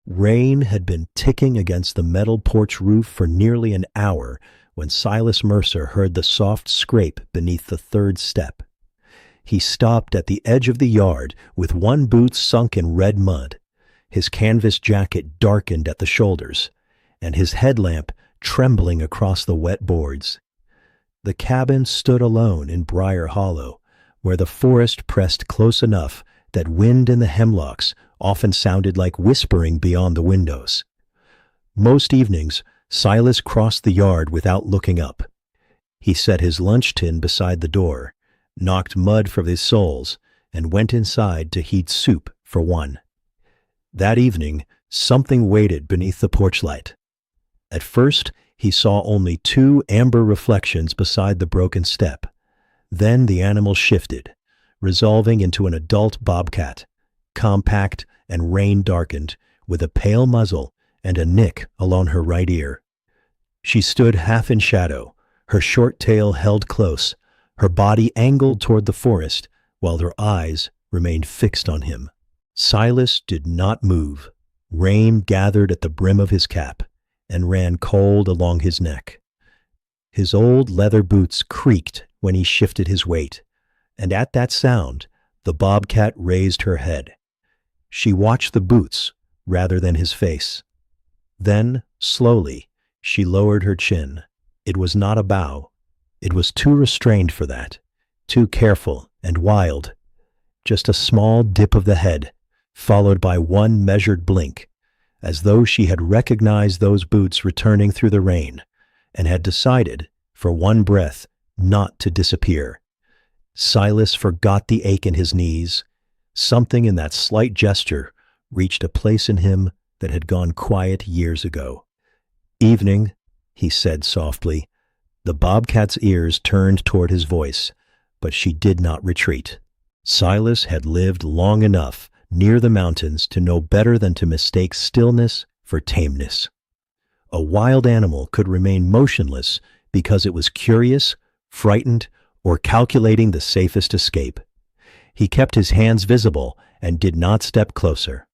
Rain had been ticking against the metal porch roof for nearly an hour when Silas Mercer heard the soft scrape beneath the third step. He stopped at the edge of the yard with one boot sunk in red mud, his canvas jacket darkened at the shoulders, and his headlamp trembling across the wet boards. The cabin stood alone in Briar Hollow, where the forest pressed close enough that wind in the hemlocks often sounded like whispering beyond the windows. Most evenings, Silas crossed the yard without looking up. He set his lunch tin beside the door, knocked mud from his soles, and went inside to heat soup for one. That evening, something waited beneath the porch light. At first, he saw only two amber reflections beside the broken step. Then the animal shifted, resolving into an adult bobcat, compact and rain-darkened, with a pale muzzle and a nick along her right ear. She stood half in shadow, her short tail held close, her body angled toward the forest, while her eyes remained fixed on him. Silas did not move. Rain gathered at the brim of his cap and ran cold along his neck. His old leather boots creaked when he shifted his weight, and at that sound, the bobcat raised her head. She watched the boots rather than his face. Then, slowly, she lowered her chin. It was not a bow. It was too restrained for that, too careful and wild. Just a small dip of the head, followed by one measured blink, as though she had recognized those boots returning through the rain, and had decided, for one breath, not to disappear. Silas forgot the ache in his knees. Something in that slight gesture reached a place in him that had gone quiet years ago. "Evening," he said softly. The bobcat's ears turned toward his voice, but she did not retreat. Silas had lived long enough near the mountains to know better than to mistake stillness for tameness. A wild animal could remain motionless because it was curious, frightened, or calculating the safest escape. He kept his hands visible and did not step closer.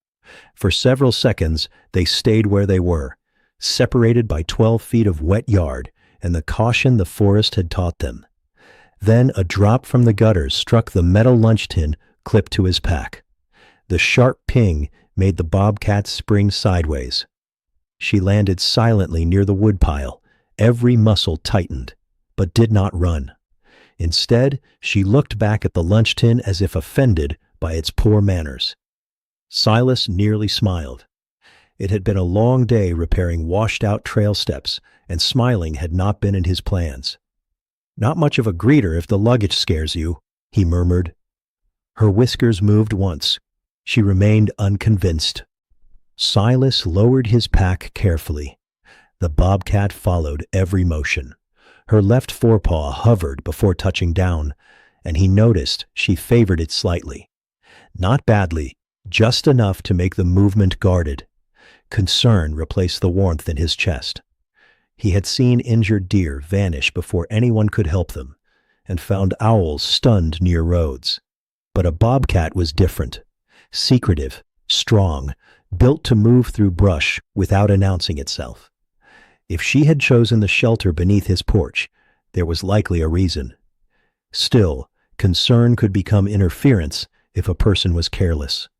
For several seconds they stayed where they were, separated by 12 feet of wet yard and the caution the forest had taught them. Then a drop from the gutters struck the metal lunch tin clipped to his pack. The sharp ping made the bobcat spring sideways. She landed silently near the woodpile, every muscle tightened, but did not run. Instead, she looked back at the lunch tin as if offended by its poor manners. Silas nearly smiled. It had been a long day repairing washed-out trail steps, and smiling had not been in his plans. "Not much of a greeter if the luggage scares you," he murmured. Her whiskers moved once. She remained unconvinced. Silas lowered his pack carefully. The bobcat followed every motion. Her left forepaw hovered before touching down, and he noticed she favored it slightly. Not badly, just enough to make the movement guarded. Concern replaced the warmth in his chest. He had seen injured deer vanish before anyone could help them, and found owls stunned near roads. But a bobcat was different. Secretive, strong, built to move through brush without announcing itself. If she had chosen the shelter beneath his porch, there was likely a reason. Still, concern could become interference if a person was careless.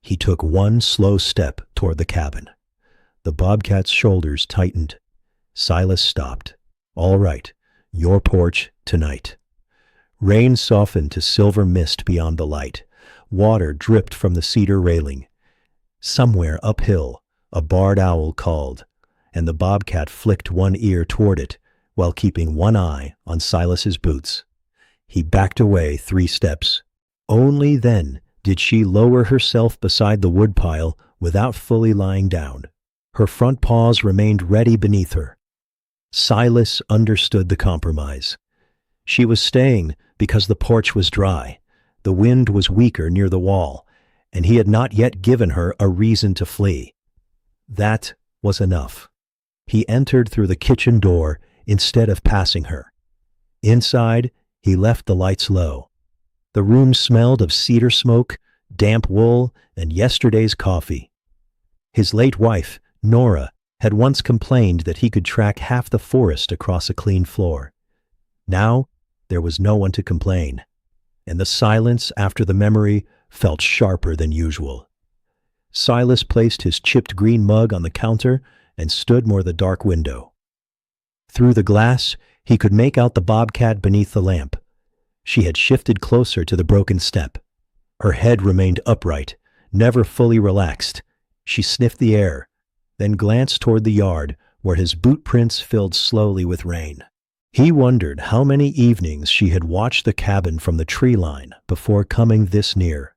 He took one slow step toward the cabin. The bobcat's shoulders tightened. Silas stopped. "All right, your porch tonight." Rain softened to silver mist beyond the light. Water dripped from the cedar railing. Somewhere uphill, a barred owl called, and the bobcat flicked one ear toward it while keeping one eye on Silas's boots. He backed away 3 steps. Only then did she lower herself beside the woodpile without fully lying down. Her front paws remained ready beneath her. Silas understood the compromise. She was staying because the porch was dry. The wind was weaker near the wall, and he had not yet given her a reason to flee. That was enough. He entered through the kitchen door instead of passing her. Inside, he left the lights low. The room smelled of cedar smoke, damp wool, and yesterday's coffee. His late wife, Nora, had once complained that he could track half the forest across a clean floor. Now, there was no one to complain, and the silence after the memory felt sharper than usual. Silas placed his chipped green mug on the counter and stood near the dark window. Through the glass, he could make out the bobcat beneath the lamp. She had shifted closer to the broken step. Her head remained upright, never fully relaxed. She sniffed the air, then glanced toward the yard where his boot prints filled slowly with rain. He wondered how many evenings she had watched the cabin from the tree line before coming this near.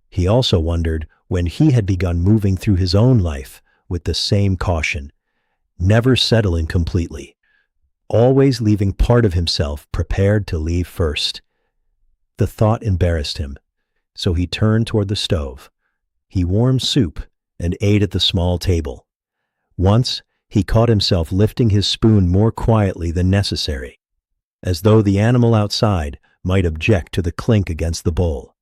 He also wondered when he had begun moving through his own life with the same caution, never settling completely, always leaving part of himself prepared to leave first. The thought embarrassed him, so he turned toward the stove. He warmed soup and ate at the small table. Once, he caught himself lifting his spoon more quietly than necessary, as though the animal outside might object to the clink against the bowl.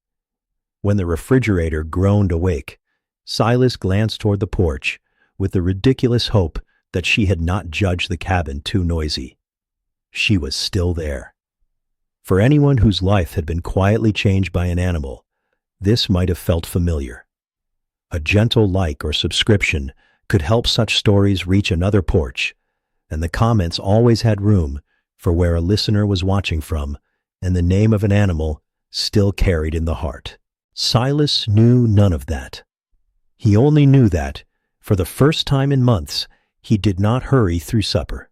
When the refrigerator groaned awake, Silas glanced toward the porch with the ridiculous hope that she had not judged the cabin too noisy. She was still there. For anyone whose life had been quietly changed by an animal, this might have felt familiar. A gentle like or subscription could help such stories reach another porch, and the comments always had room for where a listener was watching from, and the name of an animal still carried in the heart. Silas knew none of that. He only knew that, for the first time in months, he did not hurry through supper.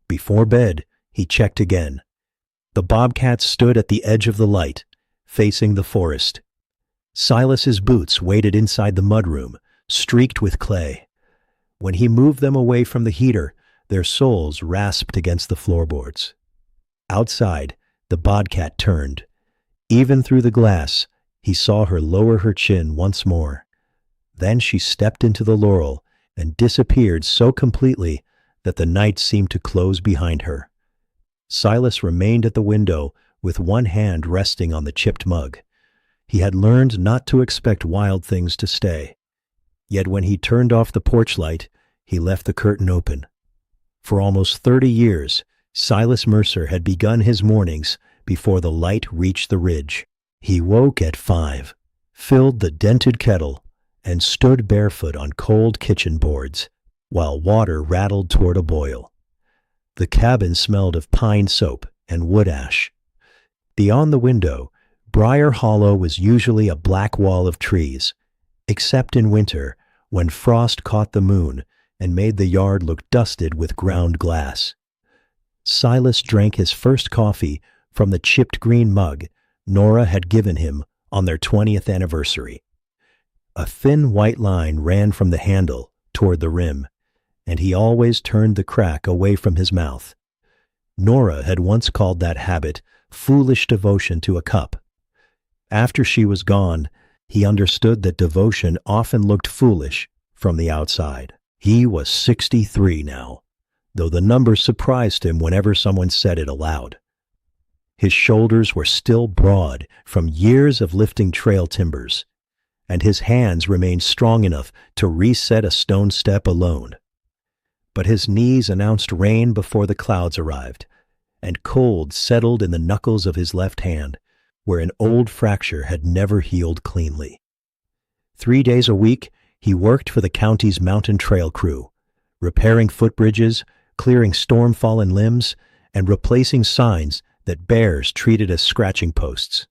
Before bed, he checked again. The bobcat stood at the edge of the light, facing the forest. Silas's boots waited inside the mudroom, streaked with clay. When he moved them away from the heater, their soles rasped against the floorboards. Outside, the bobcat turned. Even through the glass, he saw her lower her chin once more. Then she stepped into the laurel and disappeared so completely that the night seemed to close behind her. Silas remained at the window with one hand resting on the chipped mug. He had learned not to expect wild things to stay. Yet when he turned off the porch light, he left the curtain open. For almost 30 years, Silas Mercer had begun his mornings before the light reached the ridge. He woke at 5, filled the dented kettle, and stood barefoot on cold kitchen boards, while water rattled toward a boil. The cabin smelled of pine soap and wood ash. Beyond the window, Briar Hollow was usually a black wall of trees, except in winter, when frost caught the moon and made the yard look dusted with ground glass. Silas drank his first coffee from the chipped green mug Nora had given him on their 20th anniversary. A thin white line ran from the handle toward the rim, and he always turned the crack away from his mouth. Nora had once called that habit foolish devotion to a cup. After she was gone, he understood that devotion often looked foolish from the outside. He was 63 now, though the number surprised him whenever someone said it aloud. His shoulders were still broad from years of lifting trail timbers, and his hands remained strong enough to reset a stone step alone. But his knees announced rain before the clouds arrived, and cold settled in the knuckles of his left hand, where an old fracture had never healed cleanly. 3 days a week, he worked for the county's mountain trail crew, repairing footbridges, clearing storm-fallen limbs, and replacing signs that bears treated as scratching posts.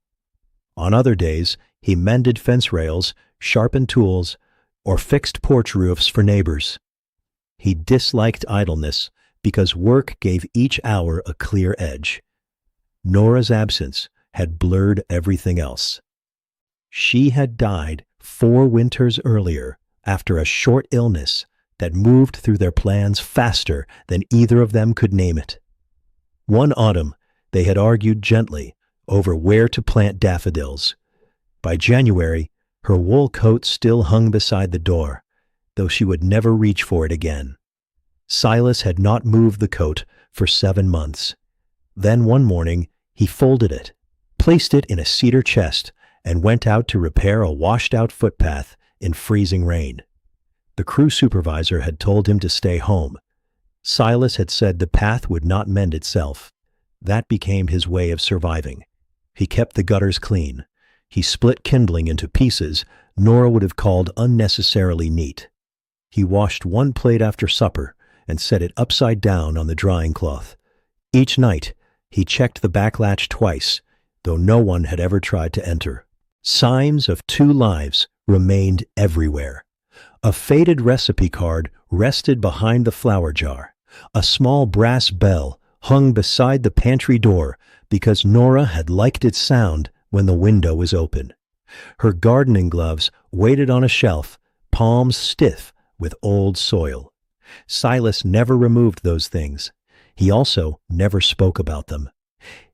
On other days, he mended fence rails, sharpened tools, or fixed porch roofs for neighbors. He disliked idleness because work gave each hour a clear edge. Nora's absence had blurred everything else. She had died 4 winters earlier after a short illness that moved through their plans faster than either of them could name it. One autumn, they had argued gently over where to plant daffodils. By January, her wool coat still hung beside the door, though she would never reach for it again. Silas had not moved the coat for 7 months. Then one morning, he folded it, placed it in a cedar chest, and went out to repair a washed-out footpath in freezing rain. The crew supervisor had told him to stay home. Silas had said the path would not mend itself. That became his way of surviving. He kept the gutters clean. He split kindling into pieces Nora would have called unnecessarily neat. He washed one plate after supper and set it upside down on the drying cloth. Each night, he checked the back latch twice, though no one had ever tried to enter. Signs of 2 lives remained everywhere. A faded recipe card rested behind the flour jar. A small brass bell hung beside the pantry door because Nora had liked its sound when the window was open. Her gardening gloves waited on a shelf, palms stiff with old soil. Silas never removed those things. He also never spoke about them.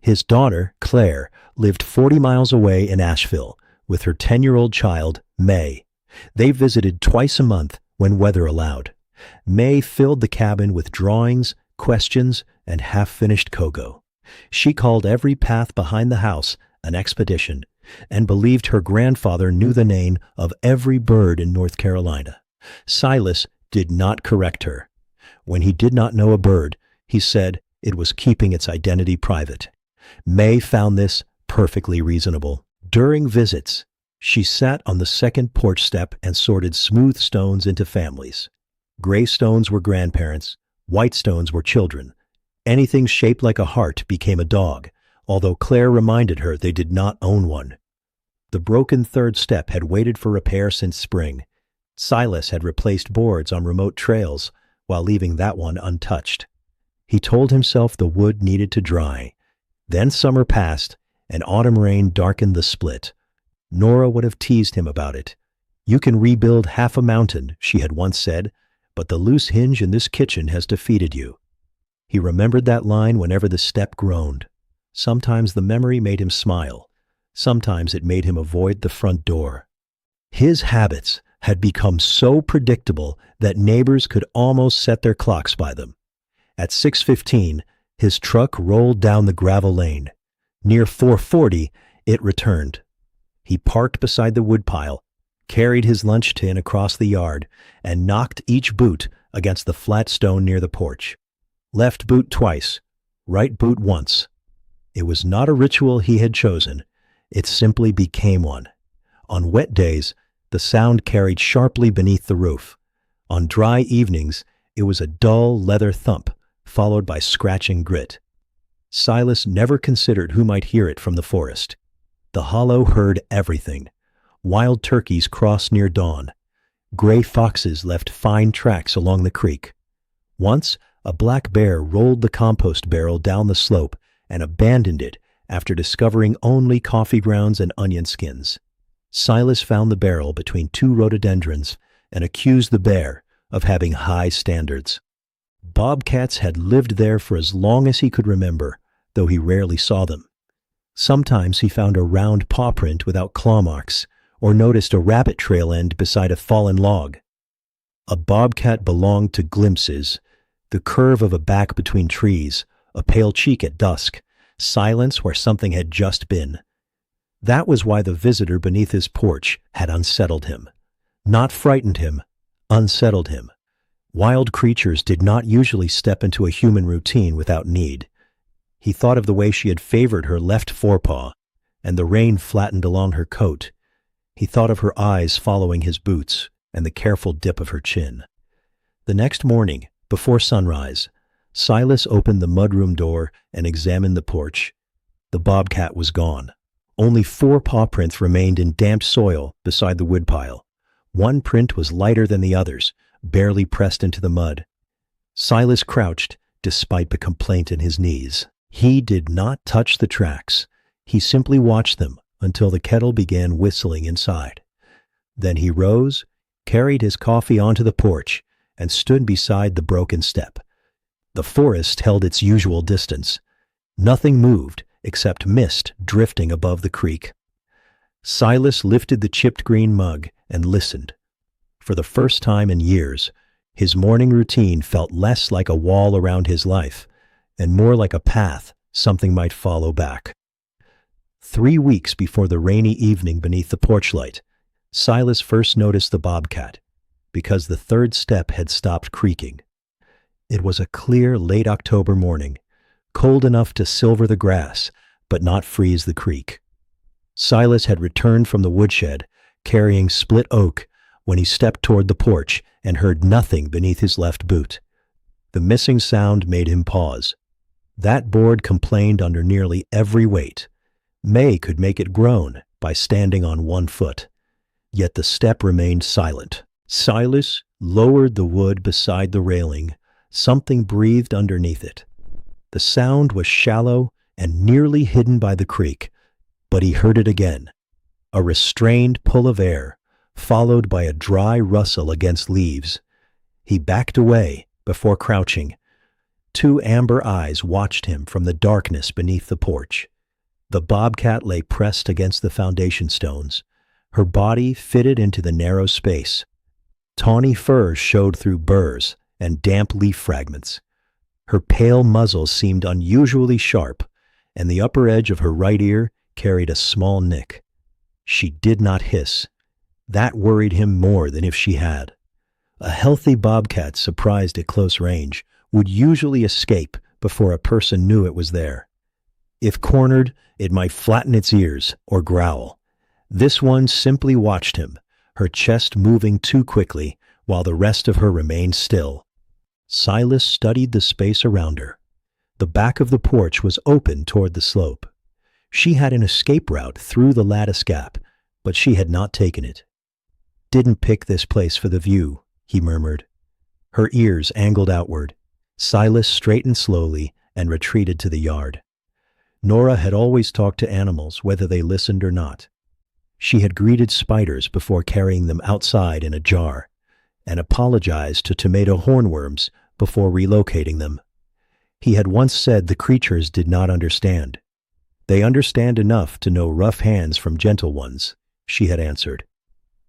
His daughter, Claire, lived 40 miles away in Asheville with her 10-year-old child, May. They visited twice a month when weather allowed. May filled the cabin with drawings, questions, and half-finished cocoa. She called every path behind the house an expedition and believed her grandfather knew the name of every bird in North Carolina. Silas did not correct her. When he did not know a bird, he said it was keeping its identity private. May found this perfectly reasonable. During visits, she sat on the second porch step and sorted smooth stones into families. Gray stones were grandparents, white stones were children. Anything shaped like a heart became a dog, although Claire reminded her they did not own one. The broken third step had waited for repair since spring. Silas had replaced boards on remote trails while leaving that one untouched. He told himself the wood needed to dry. Then summer passed, and autumn rain darkened the split. Nora would have teased him about it. "You can rebuild half a mountain," she had once said, "but the loose hinge in this kitchen has defeated you." He remembered that line whenever the step groaned. Sometimes the memory made him smile. Sometimes it made him avoid the front door. His habits had become so predictable that neighbors could almost set their clocks by them. At 6:15, his truck rolled down the gravel lane. Near 4:40, it returned. He parked beside the woodpile, carried his lunch tin across the yard, and knocked each boot against the flat stone near the porch. Left boot twice, right boot once. It was not a ritual he had chosen. It simply became one. On wet days, the sound carried sharply beneath the roof. On dry evenings, it was a dull leather thump, followed by scratching grit. Silas never considered who might hear it from the forest. The hollow heard everything. Wild turkeys crossed near dawn. Gray foxes left fine tracks along the creek. Once, a black bear rolled the compost barrel down the slope and abandoned it after discovering only coffee grounds and onion skins. Silas found the barrel between 2 rhododendrons and accused the bear of having high standards. Bobcats had lived there for as long as he could remember, though he rarely saw them. Sometimes he found a round paw print without claw marks, or noticed a rabbit trail end beside a fallen log. A bobcat belonged to glimpses, the curve of a back between trees, a pale cheek at dusk, silence where something had just been. That was why the visitor beneath his porch had unsettled him. Not frightened him, unsettled him. Wild creatures did not usually step into a human routine without need. He thought of the way she had favored her left forepaw, and the rain flattened along her coat. He thought of her eyes following his boots, and the careful dip of her chin. The next morning, before sunrise, Silas opened the mudroom door and examined the porch. The bobcat was gone. Only 4 paw prints remained in damp soil beside the woodpile. One print was lighter than the others, barely pressed into the mud. Silas crouched, despite the complaint in his knees. He did not touch the tracks. He simply watched them until the kettle began whistling inside. Then he rose, carried his coffee onto the porch, and stood beside the broken step. The forest held its usual distance. Nothing moved except mist drifting above the creek. Silas lifted the chipped green mug and listened. For the first time in years, his morning routine felt less like a wall around his life and more like a path something might follow back. 3 weeks before the rainy evening beneath the porch light, Silas first noticed the bobcat. because the third step had stopped creaking. It was a clear late October morning, cold enough to silver the grass, but not freeze the creek. Silas had returned from the woodshed, carrying split oak, when he stepped toward the porch and heard nothing beneath his left boot. The missing sound made him pause. That board complained under nearly every weight. May could make it groan by standing on one foot. Yet the step remained silent. Silas lowered the wood beside the railing. Something breathed underneath it. The sound was shallow and nearly hidden by the creek, but he heard it again. A restrained pull of air, followed by a dry rustle against leaves. He backed away before crouching. Two amber eyes watched him from the darkness beneath the porch. The bobcat lay pressed against the foundation stones, her body fitted into the narrow space. Tawny fur showed through burrs and damp leaf fragments. Her pale muzzle seemed unusually sharp, and the upper edge of her right ear carried a small nick. She did not hiss. That worried him more than if she had. A healthy bobcat surprised at close range would usually escape before a person knew it was there. If cornered, it might flatten its ears or growl. This one simply watched him, her chest moving too quickly while the rest of her remained still. Silas studied the space around her. The back of the porch was open toward the slope. She had an escape route through the lattice gap, but she had not taken it. "Didn't pick this place for the view," he murmured. Her ears angled outward. Silas straightened slowly and retreated to the yard. Nora had always talked to animals, whether they listened or not. She had greeted spiders before carrying them outside in a jar, and apologized to tomato hornworms before relocating them. He had once said the creatures did not understand. "They understand enough to know rough hands from gentle ones," she had answered.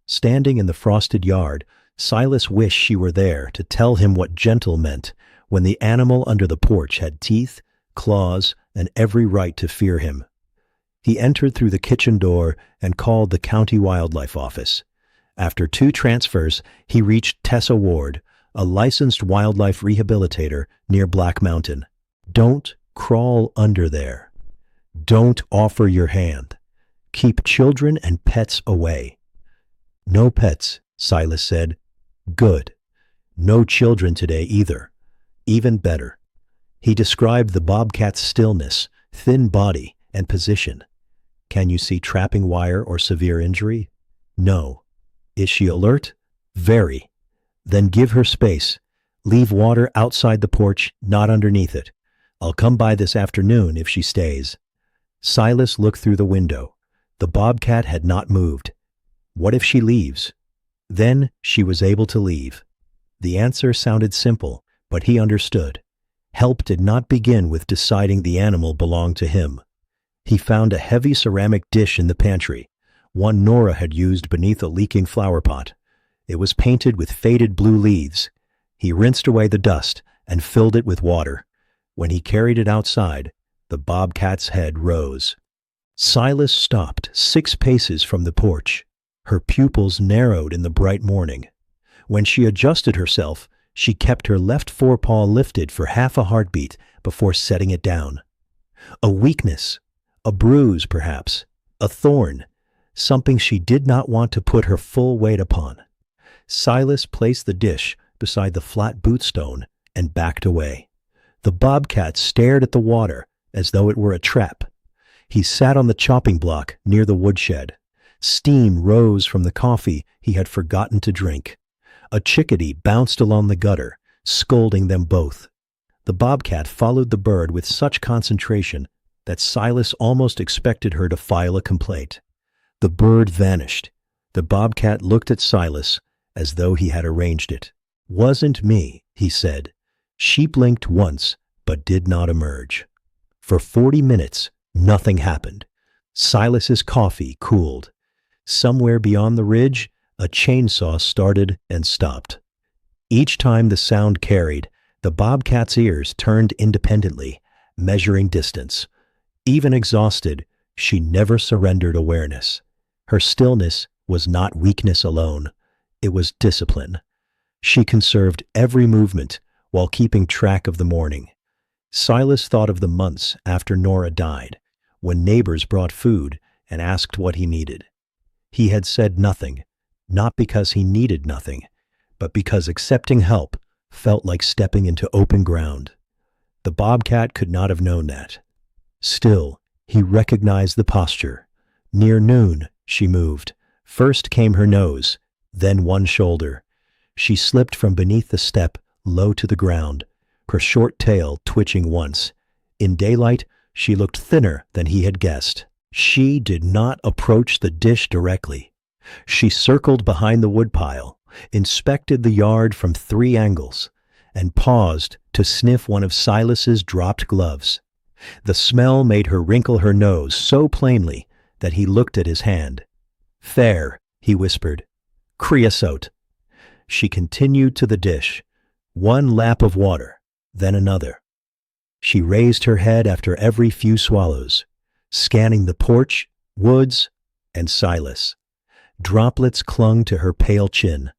Standing in the frosted yard, Silas wished she were there to tell him what gentle meant when the animal under the porch had teeth, claws, and every right to fear him. He entered through the kitchen door and called the county wildlife office. After 2 transfers, he reached Tessa Ward, a licensed wildlife rehabilitator near Black Mountain. "Don't crawl under there. Don't offer your hand. Keep children and pets away." "No pets," Silas said. "Good. No children today either. Even better." He described the bobcat's stillness, thin body, and position. "Can you see trapping wire or severe injury?" "No." "Is she alert?" "Very." "Then give her space. Leave water outside the porch, not underneath it. I'll come by this afternoon if she stays." Silas looked through the window. The bobcat had not moved. What if she leaves? Then she was able to leave. The answer sounded simple, but he understood. Help did not begin with deciding the animal belonged to him. He found a heavy ceramic dish in the pantry, one Nora had used beneath a leaking flower pot. It was painted with faded blue leaves. He rinsed away the dust and filled it with water. When he carried it outside, the bobcat's head rose. Silas stopped 6 paces from the porch. Her pupils narrowed in the bright morning. When she adjusted herself, she kept her left forepaw lifted for half a heartbeat before setting it down. A weakness, a bruise perhaps, a thorn, something she did not want to put her full weight upon. Silas placed the dish beside the flat bootstone and backed away. The bobcat stared at the water as though it were a trap. He sat on the chopping block near the woodshed. Steam rose from the coffee he had forgotten to drink. A chickadee bounced along the gutter, scolding them both. The bobcat followed the bird with such concentration that Silas almost expected her to file a complaint. The bird vanished. The bobcat looked at Silas as though he had arranged it. "Wasn't me," he said. She blinked once, but did not emerge. For 40 minutes, nothing happened. Silas's coffee cooled. Somewhere beyond the ridge, a chainsaw started and stopped. Each time the sound carried, the bobcat's ears turned independently, measuring distance. Even exhausted, she never surrendered awareness. Her stillness was not weakness alone. It was discipline. She conserved every movement while keeping track of the morning. Silas thought of the months after Nora died, when neighbors brought food and asked what he needed. He had said nothing, not because he needed nothing, but because accepting help felt like stepping into open ground. The bobcat could not have known that. Still, he recognized the posture. Near noon, she moved. First came her nose, then one shoulder. She slipped from beneath the step, low to the ground, her short tail twitching once. In daylight, she looked thinner than he had guessed. She did not approach the dish directly. She circled behind the woodpile, inspected the yard from 3 angles, and paused to sniff one of Silas's dropped gloves. The smell made her wrinkle her nose so plainly that he looked at his hand. "Fair," he whispered. "Creosote." She continued to the dish. One lap of water, then another. She raised her head after every few swallows, scanning the porch, woods, and Silas. Droplets clung to her pale chin.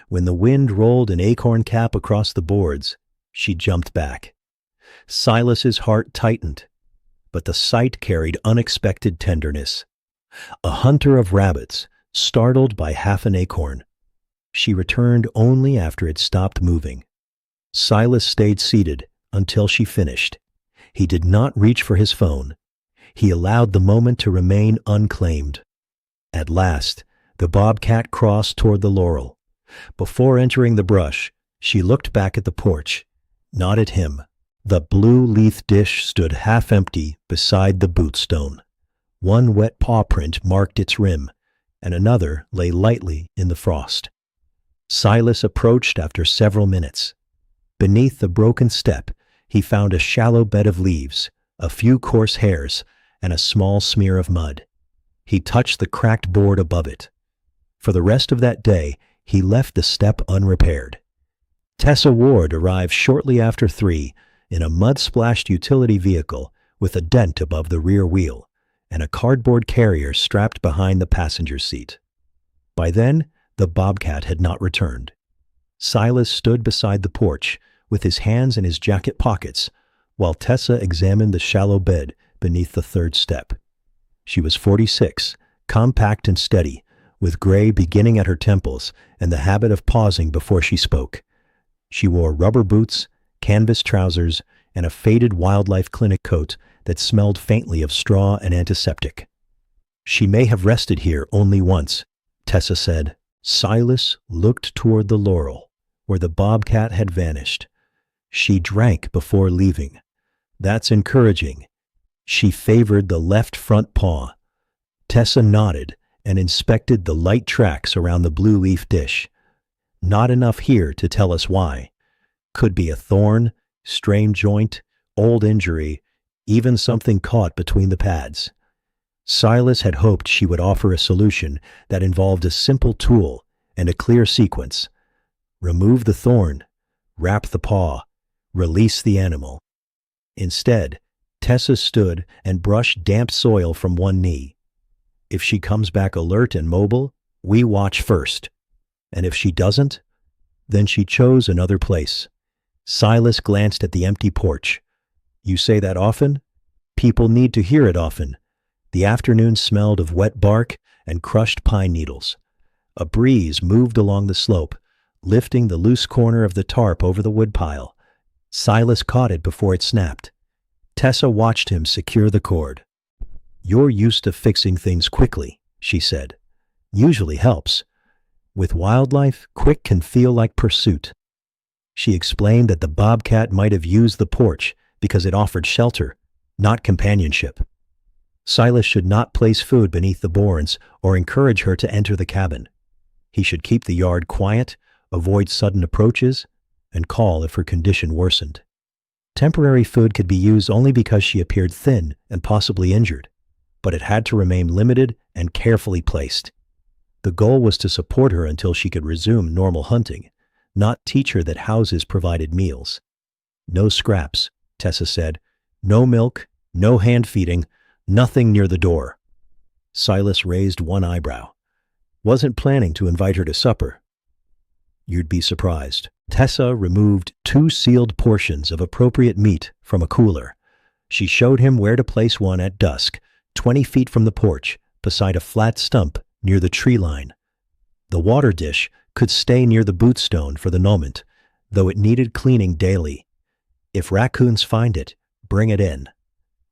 When the wind rolled an acorn cap across the boards, she jumped back. Silas's heart tightened, but the sight carried unexpected tenderness. A hunter of rabbits, startled by half an acorn. She returned only after it stopped moving. Silas stayed seated until she finished. He did not reach for his phone. He allowed the moment to remain unclaimed. At last, the bobcat crossed toward the laurel. Before entering the brush, she looked back at the porch, not at him. The blue leaf dish stood half empty beside the bootstone. One wet paw print marked its rim, and another lay lightly in the frost. Silas approached after several minutes. Beneath the broken step, he found a shallow bed of leaves, a few coarse hairs, and a small smear of mud. He touched the cracked board above it. For the rest of that day, he left the step unrepaired. Tessa Ward arrived shortly after 3 in a mud-splashed utility vehicle with a dent above the rear wheel and a cardboard carrier strapped behind the passenger seat. By then, the bobcat had not returned. Silas stood beside the porch with his hands in his jacket pockets while Tessa examined the shallow bed beneath the 3rd step. She was 46, compact and steady, with gray beginning at her temples and the habit of pausing before she spoke. She wore rubber boots, canvas trousers, and a faded wildlife clinic coat that smelled faintly of straw and antiseptic. "She may have rested here only once," Tessa said. Silas looked toward the laurel, where the bobcat had vanished. "She drank before leaving. That's encouraging." She favored the left front paw. Tessa nodded and inspected the light tracks around the blue leaf dish. "Not enough here to tell us why. Could be a thorn, strained joint, old injury, even something caught between the pads." Silas had hoped she would offer a solution that involved a simple tool and a clear sequence. Remove the thorn, wrap the paw, release the animal. Instead, Tessa stood and brushed damp soil from one knee. "If she comes back alert and mobile, we watch first. And if she doesn't, then she chose another place." Silas glanced at the empty porch. "You say that often? People need to hear it often." The afternoon smelled of wet bark and crushed pine needles. A breeze moved along the slope, lifting the loose corner of the tarp over the woodpile. Silas caught it before it snapped. Tessa watched him secure the cord. "You're used to fixing things quickly," she said. "Usually helps. With wildlife, quick can feel like pursuit." She explained that the bobcat might have used the porch because it offered shelter, not companionship. Silas should not place food beneath the boards or encourage her to enter the cabin. He should keep the yard quiet, avoid sudden approaches, and call if her condition worsened. Temporary food could be used only because she appeared thin and possibly injured, but it had to remain limited and carefully placed. The goal was to support her until she could resume normal hunting, not teach her that houses provided meals. "No scraps," Tessa said. "No milk, no hand feeding, nothing near the door." Silas raised one eyebrow. "Wasn't planning to invite her to supper." You'd be surprised. Tessa removed 2 sealed portions of appropriate meat from a cooler. She showed him where to place one at dusk, 20 feet from the porch, beside a flat stump near the tree line. The water dish could stay near the bootstone for the moment, though it needed cleaning daily. If raccoons find it, bring it in.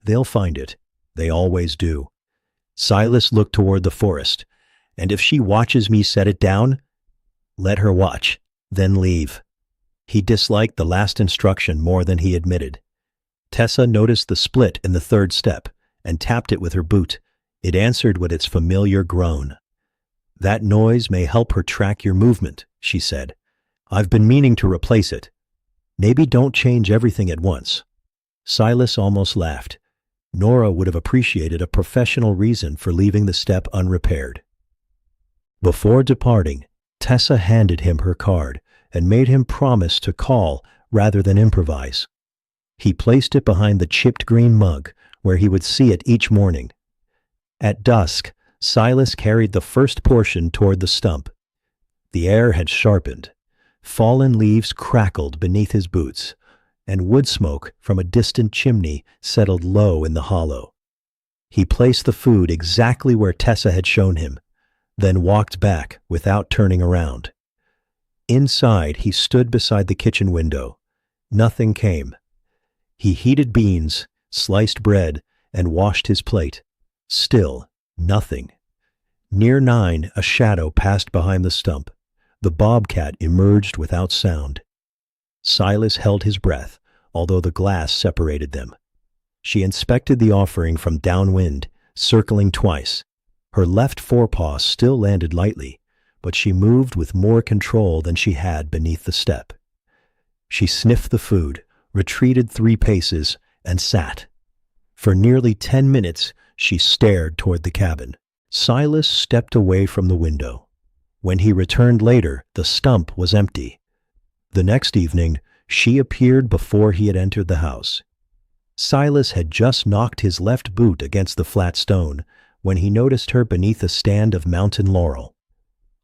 They'll find it. They always do. Silas looked toward the forest. And if she watches me set it down, let her watch, then leave. He disliked the last instruction more than he admitted. Tessa noticed the split in the 3rd step and tapped it with her boot. It answered with its familiar groan. That noise may help her track your movement, she said. I've been meaning to replace it. Maybe don't change everything at once. Silas almost laughed. Nora would have appreciated a professional reason for leaving the step unrepaired. Before departing, Tessa handed him her card and made him promise to call rather than improvise. He placed it behind the chipped green mug where he would see it each morning. At dusk, Silas carried the first portion toward the stump. The air had sharpened. Fallen leaves crackled beneath his boots, and wood smoke from a distant chimney settled low in the hollow. He placed the food exactly where Tessa had shown him, then walked back without turning around. Inside, he stood beside the kitchen window. Nothing came. He heated beans, sliced bread, and washed his plate. Still, nothing. Near 9, a shadow passed behind the stump. The bobcat emerged without sound. Silas held his breath, although the glass separated them. She inspected the offering from downwind, circling twice. Her left forepaw still landed lightly, but she moved with more control than she had beneath the step. She sniffed the food, retreated 3 paces, and sat. For nearly 10 minutes, she stared toward the cabin. Silas stepped away from the window. When he returned later, the stump was empty. The next evening, she appeared before he had entered the house. Silas had just knocked his left boot against the flat stone when he noticed her beneath a stand of mountain laurel.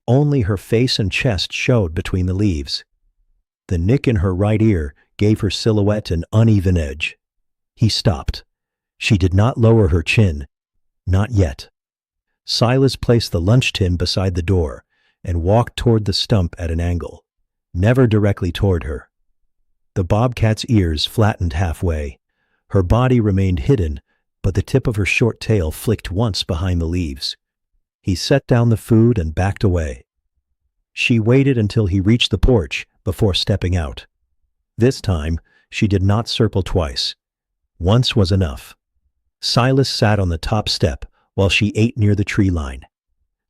Only her face and chest showed between the leaves. The nick in her right ear gave her silhouette an uneven edge. He stopped. She did not lower her chin. Not yet. Silas placed the lunch tin beside the door and walked toward the stump at an angle, never directly toward her. The bobcat's ears flattened halfway. Her body remained hidden, but the tip of her short tail flicked once behind the leaves. He set down the food and backed away. She waited until he reached the porch before stepping out. This time, she did not circle twice. Once was enough. Silas sat on the top step while she ate near the tree line.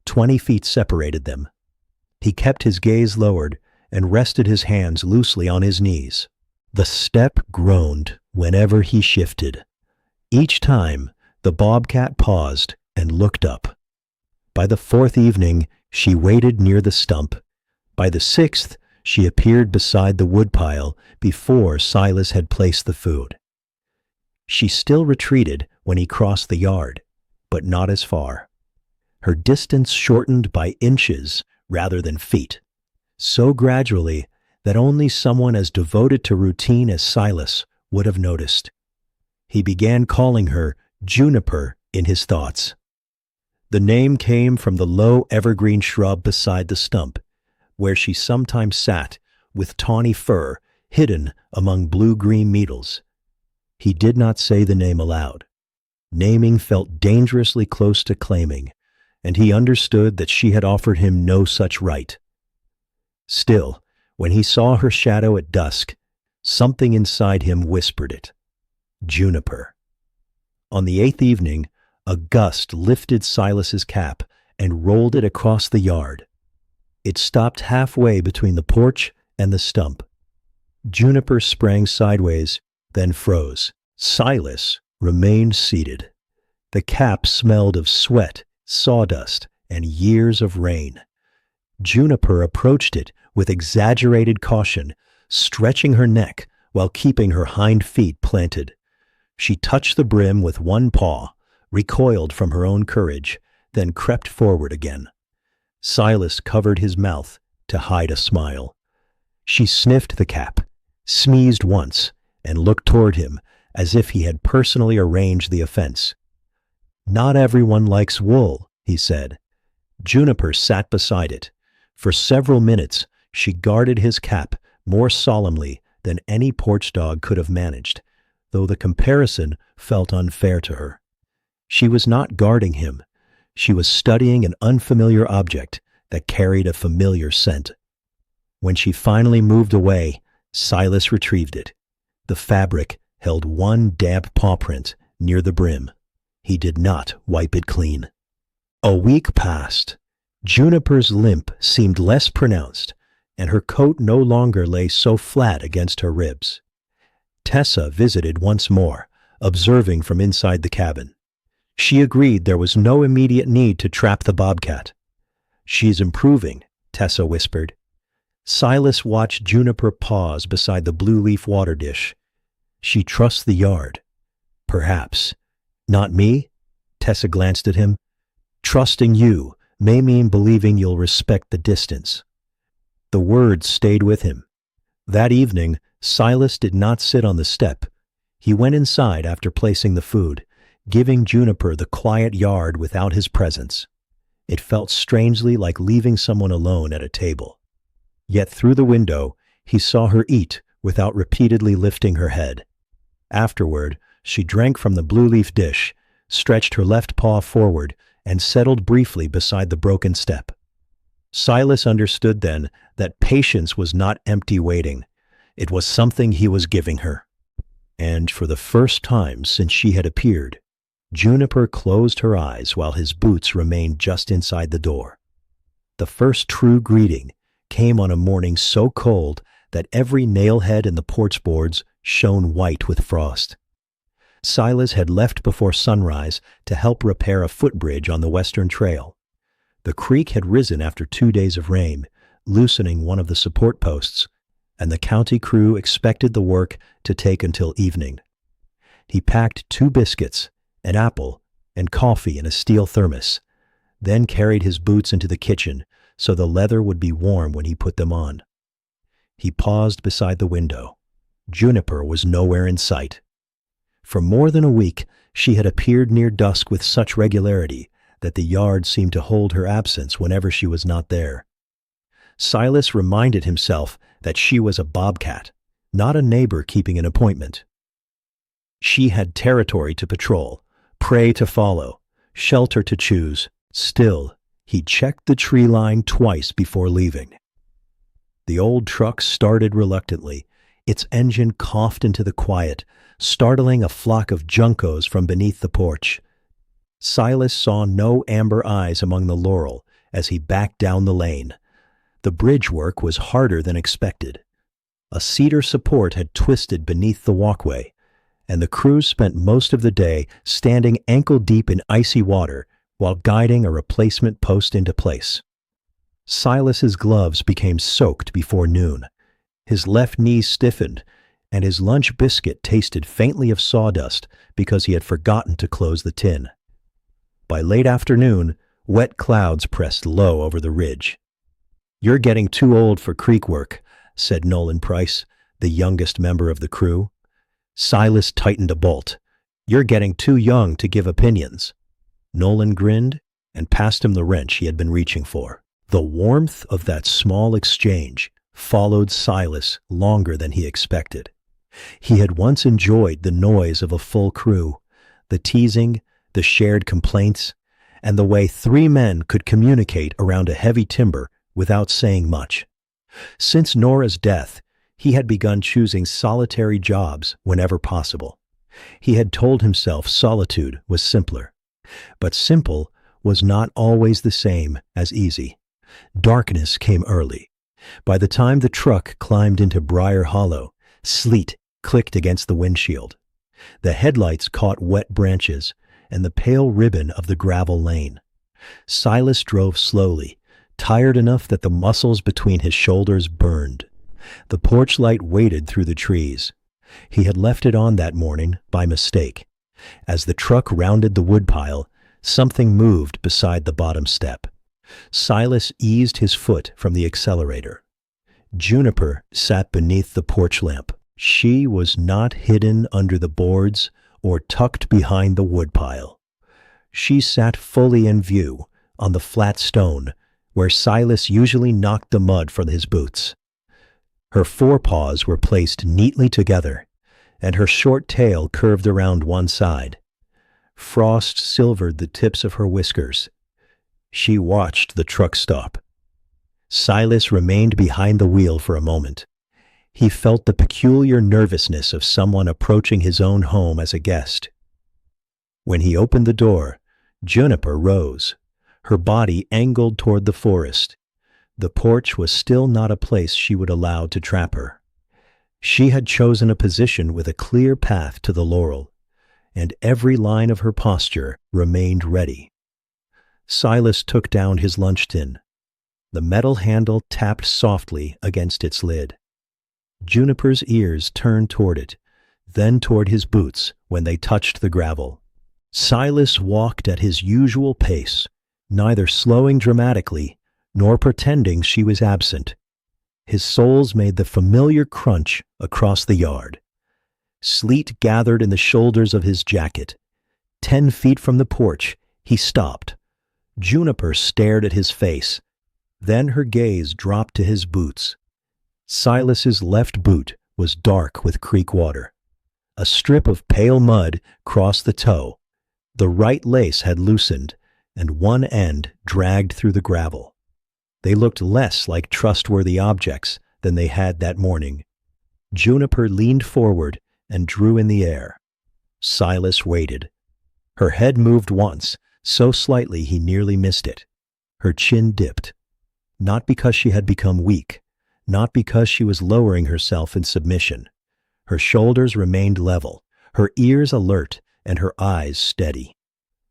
20 feet separated them. He kept his gaze lowered and rested his hands loosely on his knees. The step groaned whenever he shifted. Each time, the bobcat paused and looked up. By the 4th evening, she waited near the stump. By the 6th, she appeared beside the woodpile before Silas had placed the food. She still retreated when he crossed the yard, but not as far. Her distance shortened by inches rather than feet, so gradually that only someone as devoted to routine as Silas would have noticed. He began calling her Juniper in his thoughts. The name came from the low evergreen shrub beside the stump, where she sometimes sat with tawny fur hidden among blue-green needles. He did not say the name aloud. Naming felt dangerously close to claiming, and he understood that she had offered him no such right. Still, when he saw her shadow at dusk, something inside him whispered it. Juniper. On the 8th evening, a gust lifted Silas's cap and rolled it across the yard. It stopped halfway between the porch and the stump. Juniper sprang sideways, then froze. Silas remained seated. The cap smelled of sweat, sawdust, and years of rain. Juniper approached it with exaggerated caution, stretching her neck while keeping her hind feet planted. She touched the brim with one paw, recoiled from her own courage, then crept forward again. Silas covered his mouth, to hide a smile. She sniffed the cap, sneezed once, and looked toward him as if he had personally arranged the offense. "Not everyone likes wool," he said. Juniper sat beside it. For several minutes, she guarded his cap more solemnly than any porch dog could have managed, though the comparison felt unfair to her. She was not guarding him. She was studying an unfamiliar object that carried a familiar scent. When she finally moved away, Silas retrieved it. The fabric held one damp paw print near the brim. He did not wipe it clean. A week passed. Juniper's limp seemed less pronounced, and her coat no longer lay so flat against her ribs. Tessa visited once more, observing from inside the cabin. She agreed there was no immediate need to trap the bobcat. "She's improving," Tessa whispered. Silas watched Juniper pause beside the blue leaf water dish. "She trusts the yard." "Perhaps. Not me?" Tessa glanced at him. "Trusting you may mean believing you'll respect the distance." The words stayed with him. That evening, Silas did not sit on the step. He went inside after placing the food, giving Juniper the quiet yard without his presence. It felt strangely like leaving someone alone at a table. Yet through the window, he saw her eat without repeatedly lifting her head. Afterward, she drank from the blue leaf dish, stretched her left paw forward, and settled briefly beside the broken step. Silas understood then that patience was not empty waiting. It was something he was giving her. And for the first time since she had appeared, Juniper closed her eyes while his boots remained just inside the door. The first true greeting came on a morning so cold that every nailhead in the porch boards shone white with frost. Silas had left before sunrise to help repair a footbridge on the western trail. The creek had risen after 2 days of rain, loosening one of the support posts, and the county crew expected the work to take until evening. He packed 2 biscuits, an apple, and coffee in a steel thermos, then carried his boots into the kitchen so the leather would be warm when he put them on. He paused beside the window. Juniper was nowhere in sight. For more than a week, she had appeared near dusk with such regularity that the yard seemed to hold her absence whenever she was not there. Silas reminded himself that she was a bobcat, not a neighbor keeping an appointment. She had territory to patrol, prey to follow, shelter to choose. Still, he checked the tree line twice before leaving. The old truck started reluctantly. Its engine coughed into the quiet, startling a flock of juncos from beneath the porch. Silas saw no amber eyes among the laurel as he backed down the lane. The bridge work was harder than expected. A cedar support had twisted beneath the walkway, and the crew spent most of the day standing ankle-deep in icy water while guiding a replacement post into place. Silas's gloves became soaked before noon. His left knee stiffened, and his lunch biscuit tasted faintly of sawdust because he had forgotten to close the tin. By late afternoon, wet clouds pressed low over the ridge. "You're getting too old for creek work," said Nolan Price, the youngest member of the crew. Silas tightened a bolt. "You're getting too young to give opinions." Nolan grinned and passed him the wrench he had been reaching for. The warmth of that small exchange followed Silas longer than he expected. He had once enjoyed the noise of a full crew, the teasing, the shared complaints, and the way 3 men could communicate around a heavy timber without saying much. Since Nora's death, he had begun choosing solitary jobs whenever possible. He had told himself solitude was simpler. But simple was not always the same as easy. Darkness came early. By the time the truck climbed into Briar Hollow, sleet clicked against the windshield. The headlights caught wet branches and the pale ribbon of the gravel lane. Silas drove slowly, tired enough that the muscles between his shoulders burned. The porch light waited through the trees. He had left it on that morning by mistake. As the truck rounded the woodpile, something moved beside the bottom step. Silas eased his foot from the accelerator. Juniper sat beneath the porch lamp. She was not hidden under the boards or tucked behind the woodpile. She sat fully in view on the flat stone where Silas usually knocked the mud from his boots. Her forepaws were placed neatly together, and her short tail curved around one side. Frost silvered the tips of her whiskers. She watched the truck stop. Silas remained behind the wheel for a moment. He felt the peculiar nervousness of someone approaching his own home as a guest. When he opened the door, Juniper rose, her body angled toward the forest. The porch was still not a place she would allow to trap her. She had chosen a position with a clear path to the laurel, and every line of her posture remained ready. Silas took down his lunch tin. The metal handle tapped softly against its lid. Juniper's ears turned toward it, then toward his boots when they touched the gravel. Silas walked at his usual pace, neither slowing dramatically nor pretending she was absent. His soles made the familiar crunch across the yard. Sleet gathered in the shoulders of his jacket. 10 feet from the porch, he stopped. Juniper stared at his face. Then her gaze dropped to his boots. Silas's left boot was dark with creek water. A strip of pale mud crossed the toe. The right lace had loosened, and one end dragged through the gravel. They looked less like trustworthy objects than they had that morning. Juniper leaned forward and drew in the air. Silas waited. Her head moved once, so slightly he nearly missed it. Her chin dipped. Not because she had become weak, not because she was lowering herself in submission. Her shoulders remained level, her ears alert, and her eyes steady.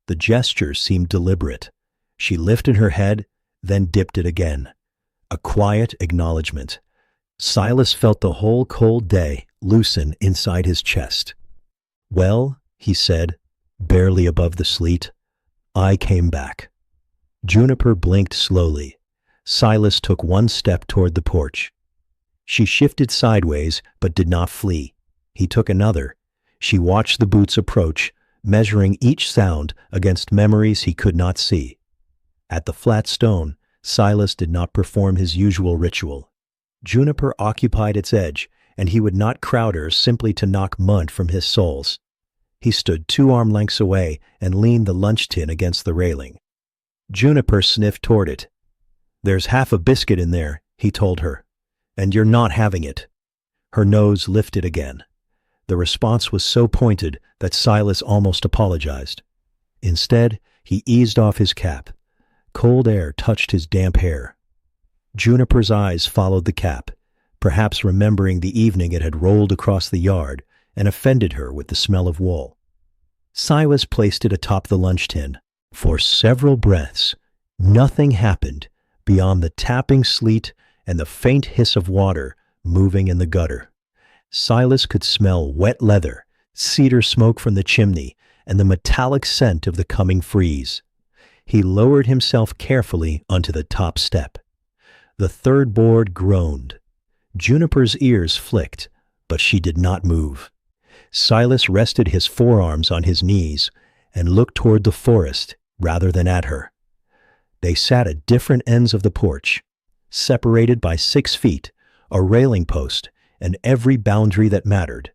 The gesture seemed deliberate. She lifted her head, then dipped it again. A quiet acknowledgement. Silas felt the whole cold day loosen inside his chest. "Well," he said, barely above the sleet, "I came back." Juniper blinked slowly. Silas took one step toward the porch. She shifted sideways, but did not flee. He took another. She watched the boots approach, measuring each sound against memories he could not see. At the flat stone, Silas did not perform his usual ritual. Juniper occupied its edge, and he would not crowd her simply to knock mud from his soles. He stood 2 arm lengths away and leaned the lunch tin against the railing. Juniper sniffed toward it. "There's half a biscuit in there," he told her, "and you're not having it." Her nose lifted again. The response was so pointed that Silas almost apologized. Instead, he eased off his cap. Cold air touched his damp hair. Juniper's eyes followed the cap, perhaps remembering the evening it had rolled across the yard and offended her with the smell of wool. Silas placed it atop the lunch tin. For several breaths, nothing happened beyond the tapping sleet and the faint hiss of water moving in the gutter. Silas could smell wet leather, cedar smoke from the chimney, and the metallic scent of the coming freeze. He lowered himself carefully onto the top step. The third board groaned. Juniper's ears flicked, but she did not move. Silas rested his forearms on his knees and looked toward the forest rather than at her. They sat at different ends of the porch, separated by 6 feet, a railing post, and every boundary that mattered.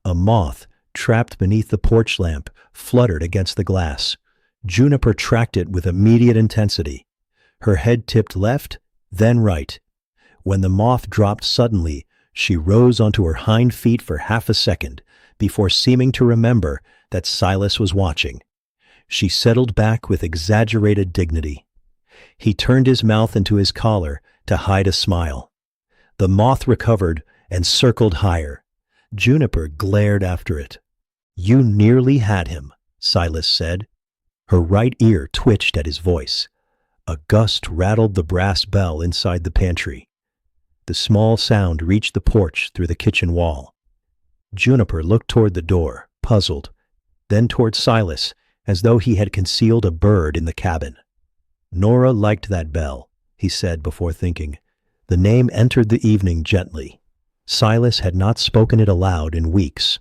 A moth, trapped beneath the porch lamp, fluttered against the glass. Juniper tracked it with immediate intensity. Her head tipped left, then right. When the moth dropped suddenly, she rose onto her hind feet for half a second before seeming to remember that Silas was watching. She settled back with exaggerated dignity. He turned his mouth into his collar to hide a smile. The moth recovered and circled higher. Juniper glared after it. "You nearly had him," Silas said. Her right ear twitched at his voice. A gust rattled the brass bell inside the pantry. The small sound reached the porch through the kitchen wall. Juniper looked toward the door, puzzled, then toward Silas, as though he had concealed a bird in the cabin. Nora liked that bell, he said before thinking. The name entered the evening gently. Silas had not spoken it aloud in weeks.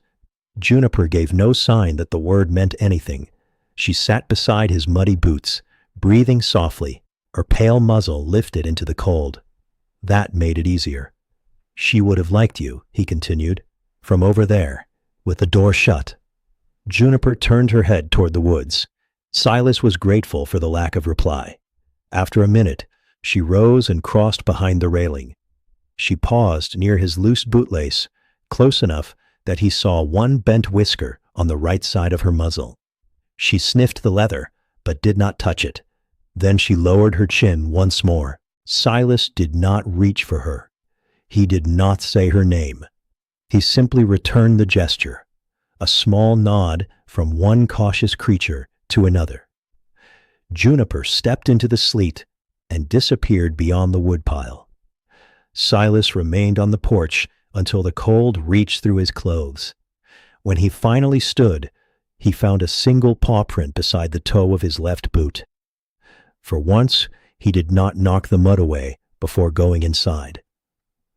Juniper gave no sign that the word meant anything. She sat beside his muddy boots, breathing softly, her pale muzzle lifted into the cold. That made it easier. She would have liked you, he continued, from over there, with the door shut. Juniper turned her head toward the woods. Silas was grateful for the lack of reply. After a minute, she rose and crossed behind the railing. She paused near his loose bootlace, close enough that he saw one bent whisker on the right side of her muzzle. She sniffed the leather, but did not touch it. Then she lowered her chin once more. Silas did not reach for her. He did not say her name. He simply returned the gesture, a small nod from one cautious creature to another. Juniper stepped into the sleet and disappeared beyond the woodpile. Silas remained on the porch until the cold reached through his clothes. When he finally stood, he found a single paw print beside the toe of his left boot. For once, he did not knock the mud away before going inside.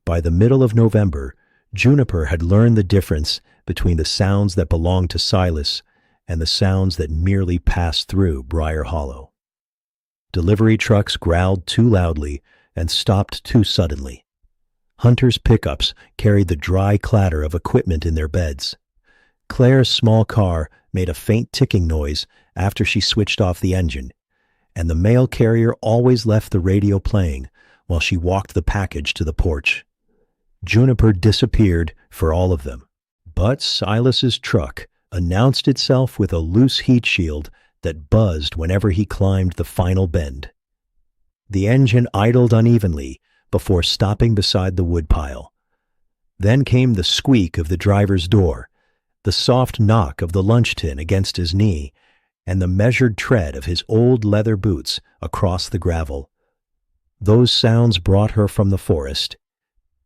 By the middle of November, Juniper had learned the difference between the sounds that belonged to Silas and the sounds that merely passed through Briar Hollow. Delivery trucks growled too loudly and stopped too suddenly. Hunters' pickups carried the dry clatter of equipment in their beds. Claire's small car made a faint ticking noise after she switched off the engine, and the mail carrier always left the radio playing while she walked the package to the porch. Juniper disappeared for all of them, but Silas's truck announced itself with a loose heat shield that buzzed whenever he climbed the final bend. The engine idled unevenly before stopping beside the woodpile. Then came the squeak of the driver's door, the soft knock of the lunch tin against his knee, and the measured tread of his old leather boots across the gravel. Those sounds brought her from the forest.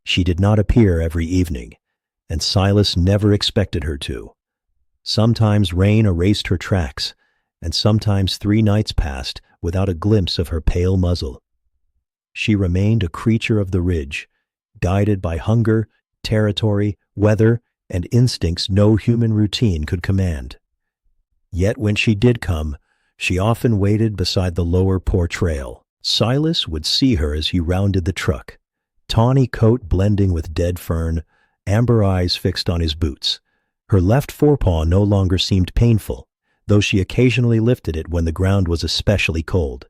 She did not appear every evening, and Silas never expected her to. Sometimes rain erased her tracks, and sometimes 3 nights passed without a glimpse of her pale muzzle. She remained a creature of the ridge, guided by hunger, territory, weather, and instincts no human routine could command. Yet when she did come, she often waited beside the lower porch rail. Silas would see her as he rounded the truck, tawny coat blending with dead fern, amber eyes fixed on his boots. Her left forepaw no longer seemed painful, though she occasionally lifted it when the ground was especially cold.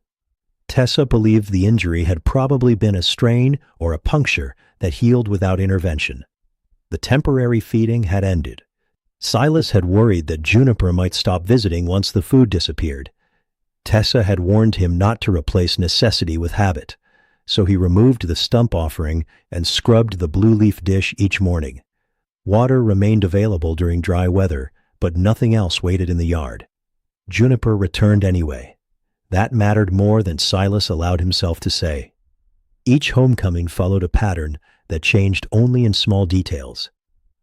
Tessa believed the injury had probably been a strain or a puncture that healed without intervention. The temporary feeding had ended. Silas had worried that Juniper might stop visiting once the food disappeared. Tessa had warned him not to replace necessity with habit, so he removed the stump offering and scrubbed the blue leaf dish each morning. Water remained available during dry weather, but nothing else waited in the yard. Juniper returned anyway. That mattered more than Silas allowed himself to say. Each homecoming followed a pattern that changed only in small details.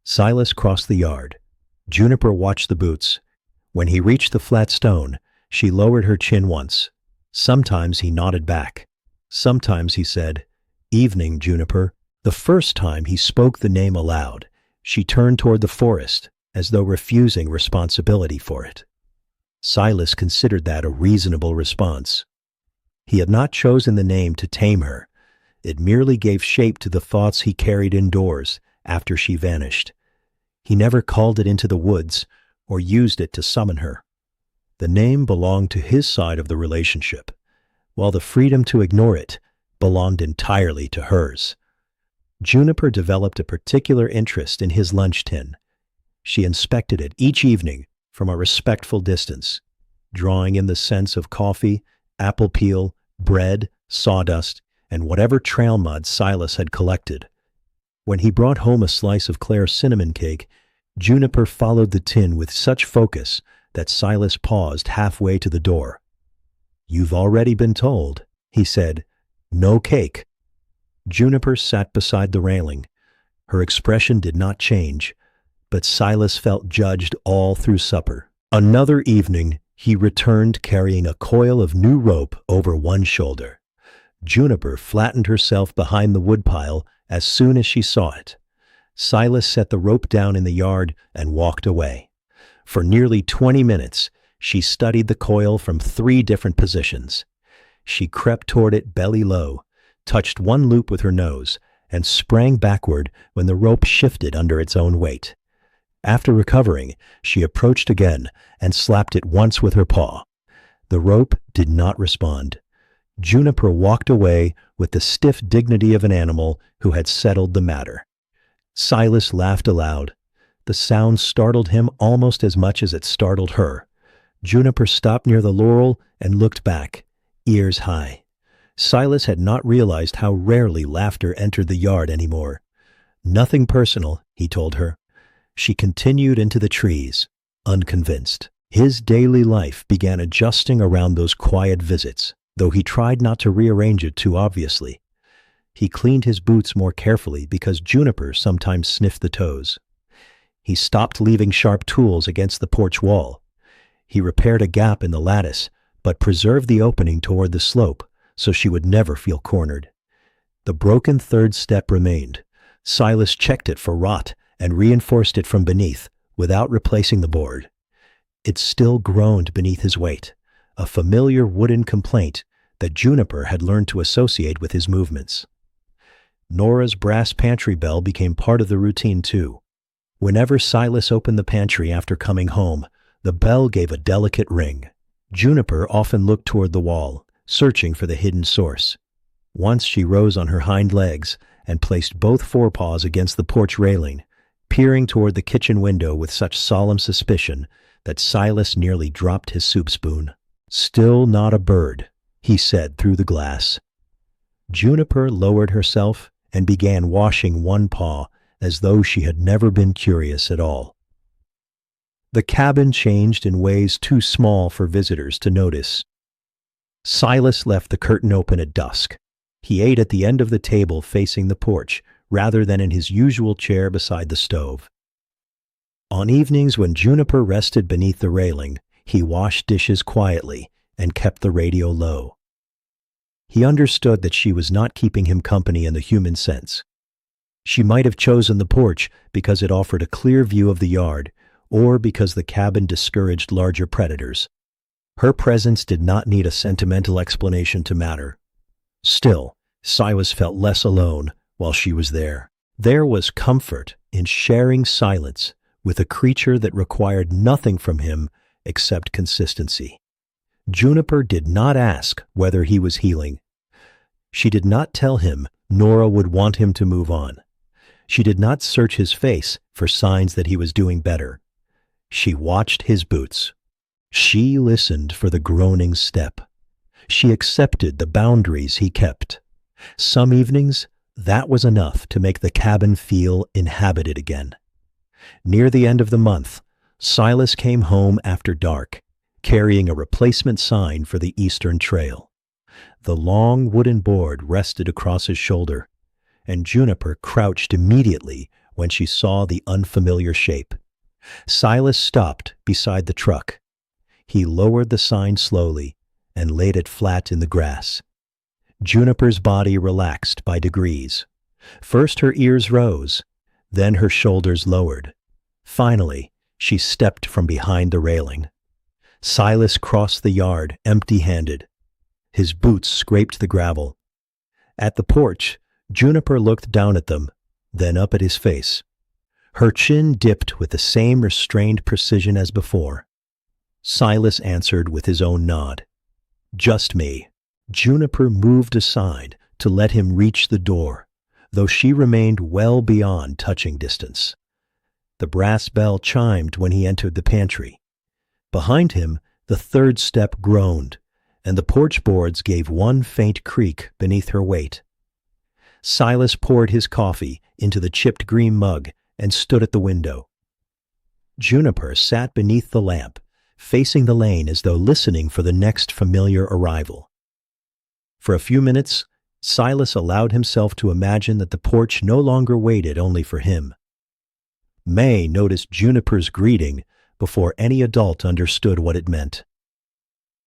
Silas crossed the yard. Juniper watched the boots. When he reached the flat stone, she lowered her chin once. Sometimes he nodded back. Sometimes he said, "Evening, Juniper." The first time he spoke the name aloud, she turned toward the forest, as though refusing responsibility for it. Silas considered that a reasonable response. He had not chosen the name to tame her. It merely gave shape to the thoughts he carried indoors after she vanished. He never called it into the woods or used it to summon her. The name belonged to his side of the relationship, while the freedom to ignore it belonged entirely to hers. Juniper developed a particular interest in his lunch tin. She inspected it each evening from a respectful distance, drawing in the scents of coffee, apple peel, bread, sawdust, and whatever trail mud Silas had collected. When he brought home a slice of Claire's cinnamon cake, Juniper followed the tin with such focus that Silas paused halfway to the door. "You've already been told," he said. "No cake." Juniper sat beside the railing. Her expression did not change, but Silas felt judged all through supper. Another evening, He returned carrying a coil of new rope over one shoulder. Juniper flattened herself behind the woodpile as soon as she saw it. Silas set the rope down in the yard and walked away. For nearly 20 minutes, she studied the coil from 3 different positions. She crept toward it belly low, touched one loop with her nose, and sprang backward when the rope shifted under its own weight. After recovering, she approached again and slapped it once with her paw. The rope did not respond. Juniper walked away with the stiff dignity of an animal who had settled the matter. Silas laughed aloud. The sound startled him almost as much as it startled her. Juniper stopped near the laurel and looked back, ears high. Silas had not realized how rarely laughter entered the yard anymore. "Nothing personal," he told her. She continued into the trees, unconvinced. His daily life began adjusting around those quiet visits, though he tried not to rearrange it too obviously. He cleaned his boots more carefully because Juniper sometimes sniffed the toes. He stopped leaving sharp tools against the porch wall. He repaired a gap in the lattice, but preserved the opening toward the slope so she would never feel cornered. The broken 3rd step remained. Silas checked it for rot and reinforced it from beneath without replacing the board. It still groaned beneath his weight, a familiar wooden complaint that Juniper had learned to associate with his movements. Nora's brass pantry bell became part of the routine too. Whenever Silas opened the pantry after coming home, the bell gave a delicate ring. Juniper often looked toward the wall, searching for the hidden source. Once she rose on her hind legs and placed both forepaws against the porch railing, peering toward the kitchen window with such solemn suspicion that Silas nearly dropped his soup spoon. "Still not a bird," he said through the glass. Juniper lowered herself and began washing one paw as though she had never been curious at all. The cabin changed in ways too small for visitors to notice. Silas left the curtain open at dusk. He ate at the end of the table facing the porch, rather than in his usual chair beside the stove. On evenings when Juniper rested beneath the railing, he washed dishes quietly and kept the radio low. He understood that she was not keeping him company in the human sense. She might have chosen the porch because it offered a clear view of the yard, or because the cabin discouraged larger predators. Her presence did not need a sentimental explanation to matter. Still, Silas felt less alone while she was there. There was comfort in sharing silence with a creature that required nothing from him except consistency. Juniper did not ask whether he was healing. She did not tell him Nora would want him to move on. She did not search his face for signs that he was doing better. She watched his boots. She listened for the groaning step. She accepted the boundaries he kept. Some evenings, that was enough to make the cabin feel inhabited again. Near the end of the month, Silas came home after dark, carrying a replacement sign for the Eastern Trail. The long wooden board rested across his shoulder, and Juniper crouched immediately when she saw the unfamiliar shape. Silas stopped beside the truck. He lowered the sign slowly and laid it flat in the grass. Juniper's body relaxed by degrees. First her ears rose, then her shoulders lowered. Finally, she stepped from behind the railing. Silas crossed the yard empty-handed. His boots scraped the gravel. At the porch, Juniper looked down at them, then up at his face. Her chin dipped with the same restrained precision as before. Silas answered with his own nod. "Just me." Juniper moved aside to let him reach the door, though she remained well beyond touching distance. The brass bell chimed when he entered the pantry. Behind him, the 3rd step groaned, and the porch boards gave one faint creak beneath her weight. Silas poured his coffee into the chipped green mug and stood at the window. Juniper sat beneath the lamp, facing the lane as though listening for the next familiar arrival. For a few minutes, Silas allowed himself to imagine that the porch no longer waited only for him. May noticed Juniper's greeting before any adult understood what it meant.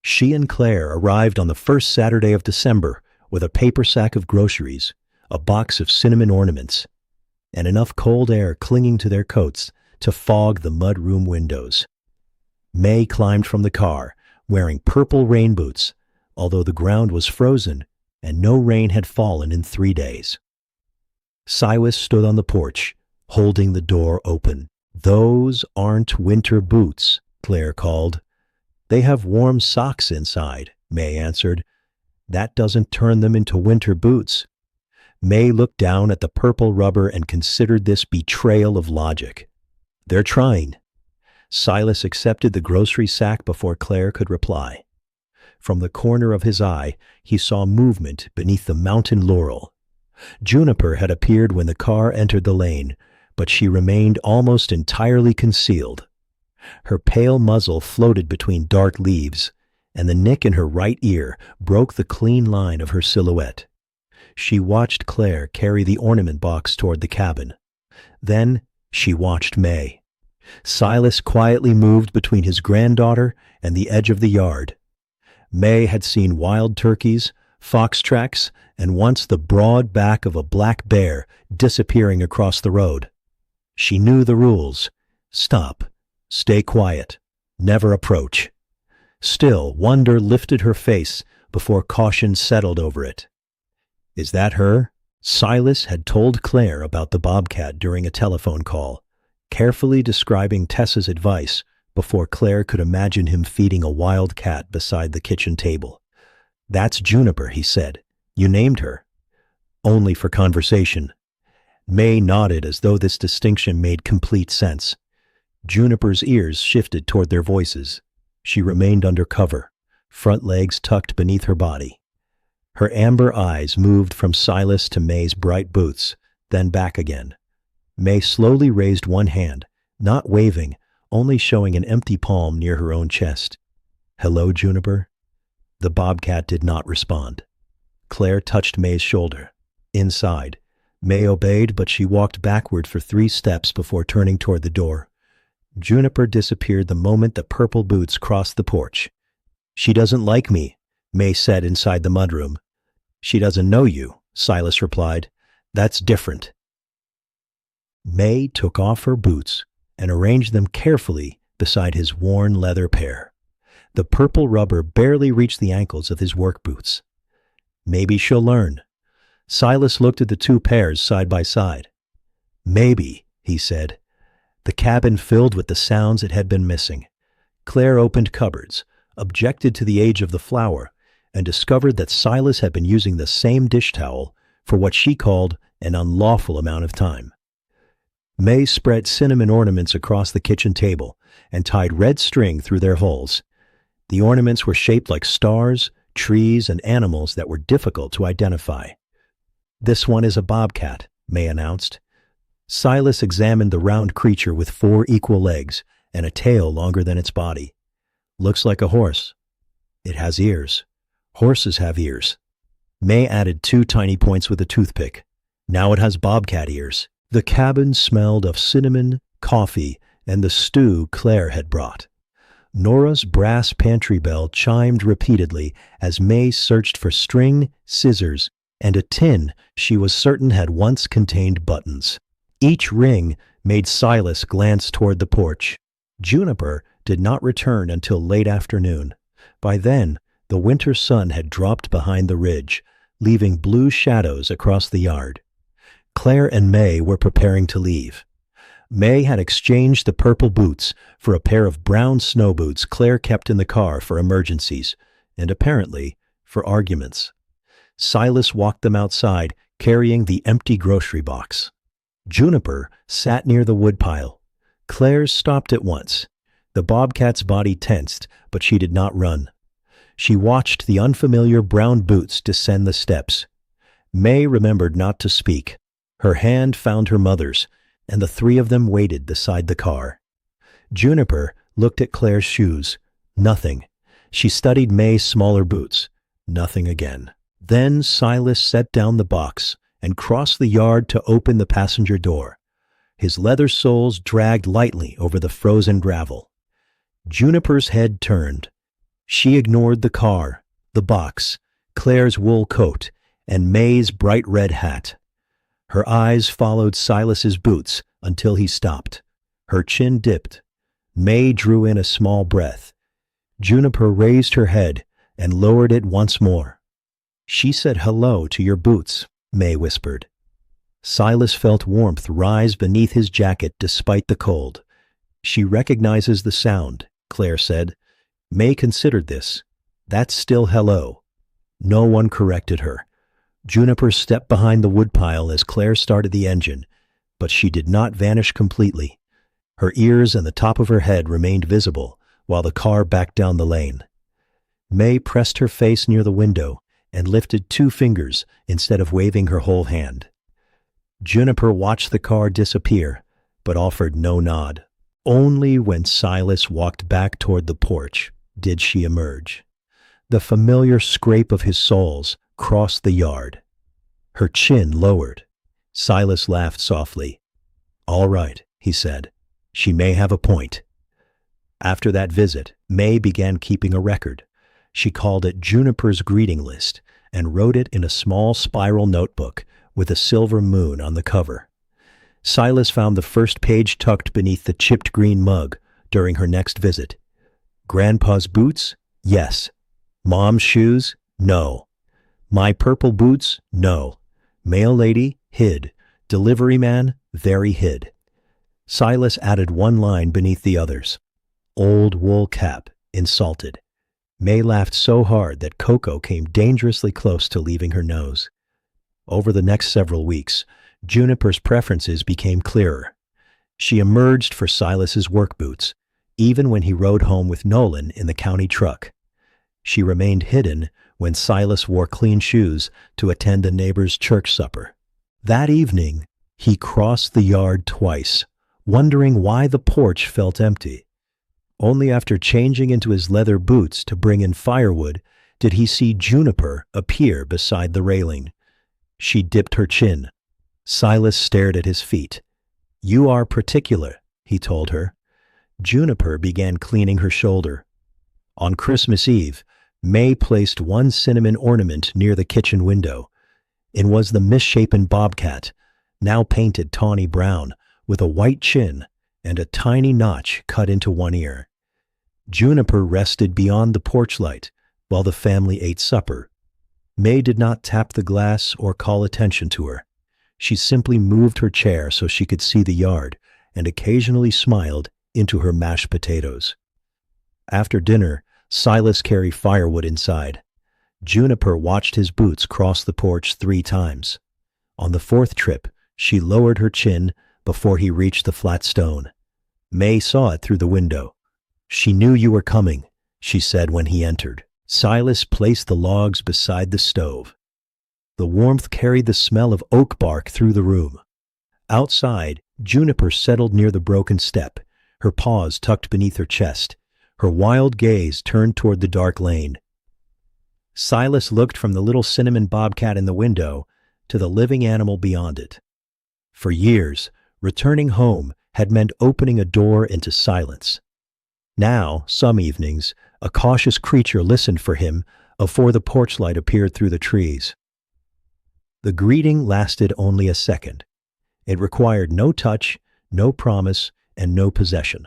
She and Claire arrived on the first Saturday of December with a paper sack of groceries, a box of cinnamon ornaments, and enough cold air clinging to their coats to fog the mudroom windows. May climbed from the car, wearing purple rain boots, although the ground was frozen and no rain had fallen in 3 days. Silas stood on the porch, holding the door open. "Those aren't winter boots," Claire called. "They have warm socks inside," May answered. "That doesn't turn them into winter boots." May looked down at the purple rubber and considered this betrayal of logic. "They're trying." Silas accepted the grocery sack before Claire could reply. From the corner of his eye, he saw movement beneath the mountain laurel. Juniper had appeared when the car entered the lane, but she remained almost entirely concealed. Her pale muzzle floated between dark leaves, and the nick in her right ear broke the clean line of her silhouette. She watched Claire carry the ornament box toward the cabin. Then she watched May. Silas quietly moved between his granddaughter and the edge of the yard. May had seen wild turkeys, fox tracks, and once the broad back of a black bear disappearing across the road. She knew the rules. Stop. Stay quiet. Never approach. Still, wonder lifted her face before caution settled over it. Is that her? Silas had told Claire about the bobcat during a telephone call, carefully describing Tessa's advice before Claire could imagine him feeding a wild cat beside the kitchen table. "That's Juniper," he said. "You named her." "Only for conversation." May nodded as though this distinction made complete sense. Juniper's ears shifted toward their voices. She remained under cover, front legs tucked beneath her body. Her amber eyes moved from Silas to May's bright boots, then back again. May slowly raised one hand, not waving, only showing an empty palm near her own chest. "Hello, Juniper?" The bobcat did not respond. Claire touched May's shoulder. Inside. May obeyed, but she walked backward for 3 steps before turning toward the door. Juniper disappeared the moment the purple boots crossed the porch. "She doesn't like me," May said inside the mudroom. "She doesn't know you," Silas replied. "That's different." May took off her boots and arranged them carefully beside his worn leather pair. The purple rubber barely reached the ankles of his work boots. "Maybe she'll learn." Silas looked at the 2 pairs side by side. "Maybe," he said. The cabin filled with the sounds it had been missing. Claire opened cupboards, objected to the age of the flour, and discovered that Silas had been using the same dish towel for what she called an unlawful amount of time. May spread cinnamon ornaments across the kitchen table and tied red string through their holes. The ornaments were shaped like stars, trees, and animals that were difficult to identify. "This one is a bobcat," May announced. Silas examined the round creature with 4 equal legs and a tail longer than its body. "Looks like a horse." "It has ears." "Horses have ears." May added 2 tiny points with a toothpick. "Now it has bobcat ears." The cabin smelled of cinnamon, coffee, and the stew Claire had brought. Nora's brass pantry bell chimed repeatedly as May searched for string, scissors, and a tin she was certain had once contained buttons. Each ring made Silas glance toward the porch. Juniper did not return until late afternoon. By then, the winter sun had dropped behind the ridge, leaving blue shadows across the yard. Claire and May were preparing to leave. May had exchanged the purple boots for a pair of brown snow boots Claire kept in the car for emergencies, and apparently for arguments. Silas walked them outside, carrying the empty grocery box. Juniper sat near the woodpile. Claire stopped at once. The bobcat's body tensed, but she did not run. She watched the unfamiliar brown boots descend the steps. May remembered not to speak. Her hand found her mother's, and the 3 of them waited beside the car. Juniper looked at Claire's shoes. Nothing. She studied May's smaller boots. Nothing again. Then Silas set down the box and crossed the yard to open the passenger door. His leather soles dragged lightly over the frozen gravel. Juniper's head turned. She ignored the car, the box, Claire's wool coat, and May's bright red hat. Her eyes followed Silas's boots until he stopped. Her chin dipped. May drew in a small breath. Juniper raised her head and lowered it once more. "She said hello to your boots," May whispered. Silas felt warmth rise beneath his jacket despite the cold. "She recognizes the sound," Claire said. May considered this. "That's still hello." No one corrected her. Juniper stepped behind the woodpile as Claire started the engine, but she did not vanish completely. Her ears and the top of her head remained visible while the car backed down the lane. May pressed her face near the window and lifted 2 fingers instead of waving her whole hand. Juniper watched the car disappear, but offered no nod. Only when Silas walked back toward the porch did she emerge. The familiar scrape of his soles crossed the yard. Her chin lowered. Silas laughed softly. "All right," he said. "She may have a point." After that visit, May began keeping a record. She called it Juniper's greeting list and wrote it in a small spiral notebook with a silver moon on the cover. Silas found the first page tucked beneath the chipped green mug during her next visit. Grandpa's boots? Yes. Mom's shoes? No. My purple boots? No. Mail lady? Hid. Delivery man? Very hid. Silas added one line beneath the others. Old wool cap, insulted. May laughed so hard that Coco came dangerously close to leaving her nose. Over the next several weeks, Juniper's preferences became clearer. She emerged for Silas's work boots, even when he rode home with Nolan in the county truck. She remained hidden when Silas wore clean shoes to attend a neighbor's church supper. That evening, he crossed the yard twice, wondering why the porch felt empty. Only after changing into his leather boots to bring in firewood did he see Juniper appear beside the railing. She dipped her chin. Silas stared at his feet. "You are particular," he told her. Juniper began cleaning her shoulder. On Christmas Eve, May placed one cinnamon ornament near the kitchen window. It was the misshapen Bobcat, now painted tawny brown, with a white chin and a tiny notch cut into one ear. Juniper rested beyond the porch light while the family ate supper. May did not tap the glass or call attention to her. She simply moved her chair so she could see the yard and occasionally smiled into her mashed potatoes. After dinner, Silas carried firewood inside. Juniper watched his boots cross the porch 3 times. On the 4th trip, she lowered her chin before he reached the flat stone. May saw it through the window. "She knew you were coming," she said when he entered. Silas placed the logs beside the stove. The warmth carried the smell of oak bark through the room. Outside, Juniper settled near the broken step, her paws tucked beneath her chest, her wild gaze turned toward the dark lane. Silas looked from the little cinnamon bobcat in the window to the living animal beyond it. For years, returning home had meant opening a door into silence. Now, some evenings, a cautious creature listened for him before the porch light appeared through the trees. The greeting lasted only a second. It required no touch, no promise, and no possession.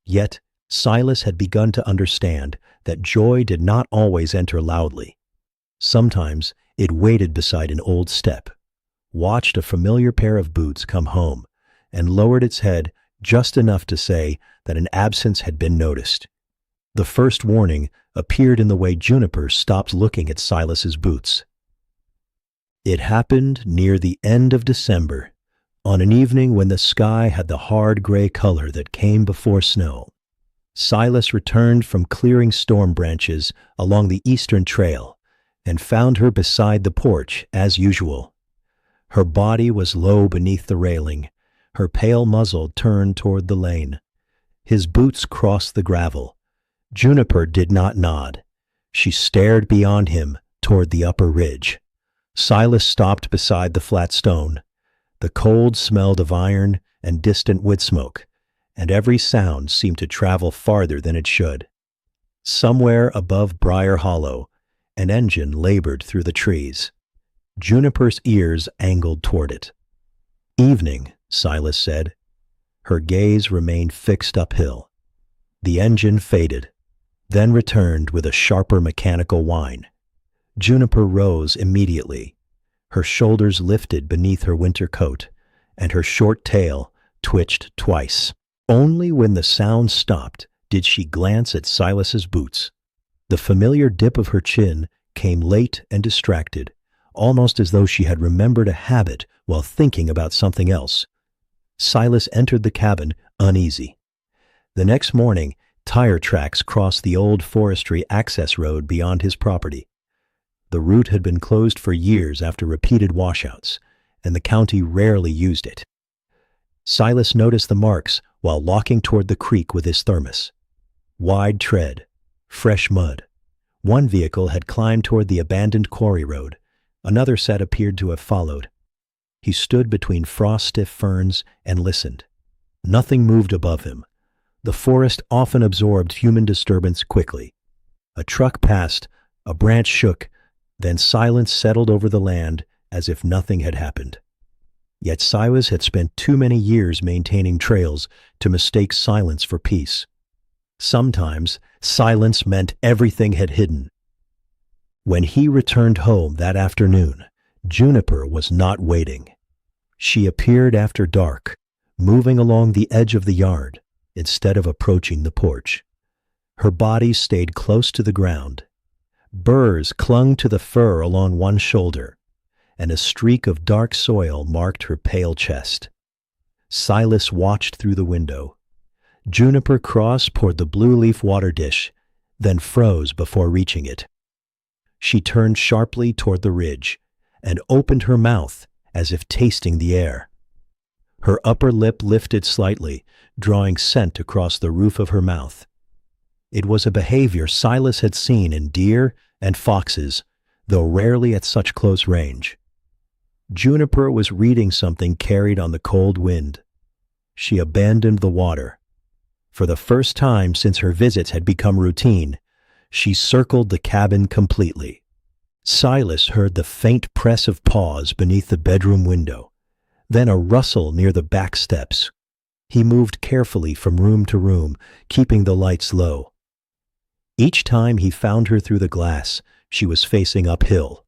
Yet, Silas had begun to understand that joy did not always enter loudly. Sometimes it waited beside an old step, watched a familiar pair of boots come home, and lowered its head just enough to say that an absence had been noticed. The first warning appeared in the way Juniper stopped looking at Silas's boots. It happened near the end of December, on an evening when the sky had the hard gray color that came before snow. Silas returned from clearing storm branches along the eastern trail and found her beside the porch as usual. Her body was low beneath the railing, her pale muzzle turned toward the lane. His boots crossed the gravel. Juniper did not nod. She stared beyond him toward the upper ridge. Silas stopped beside the flat stone. The cold smelled of iron and distant wood smoke, and every sound seemed to travel farther than it should. Somewhere above Briar Hollow, an engine labored through the trees. Juniper's ears angled toward it. "Evening," Silas said. Her gaze remained fixed uphill. The engine faded, then returned with a sharper mechanical whine. Juniper rose immediately. Her shoulders lifted beneath her winter coat, and her short tail twitched twice. Only when the sound stopped did she glance at Silas's boots. The familiar dip of her chin came late and distracted, almost as though she had remembered a habit while thinking about something else. Silas entered the cabin uneasy. The next morning, tire tracks crossed the old forestry access road beyond his property. The route had been closed for years after repeated washouts, and the county rarely used it. Silas noticed the marks while walking toward the creek with his thermos. Wide tread, fresh mud. One vehicle had climbed toward the abandoned quarry road. Another set appeared to have followed. He stood between frost-stiff ferns and listened. Nothing moved above him. The forest often absorbed human disturbance quickly. A truck passed, a branch shook, then silence settled over the land as if nothing had happened. Yet Silas had spent too many years maintaining trails to mistake silence for peace. Sometimes silence meant everything had hidden. When he returned home that afternoon, Juniper was not waiting. She appeared after dark, moving along the edge of the yard instead of approaching the porch. Her body stayed close to the ground. Burrs clung to the fur along one shoulder, and a streak of dark soil marked her pale chest. Silas watched through the window. Juniper crossed toward the blue-leaf water dish, then froze before reaching it. She turned sharply toward the ridge and opened her mouth as if tasting the air. Her upper lip lifted slightly, drawing scent across the roof of her mouth. It was a behavior Silas had seen in deer and foxes, though rarely at such close range. Juniper was reading something carried on the cold wind. She abandoned the water. For the first time since her visits had become routine, she circled the cabin completely. Silas heard the faint press of paws beneath the bedroom window, then a rustle near the back steps. He moved carefully from room to room, keeping the lights low. Each time he found her through the glass, she was facing uphill.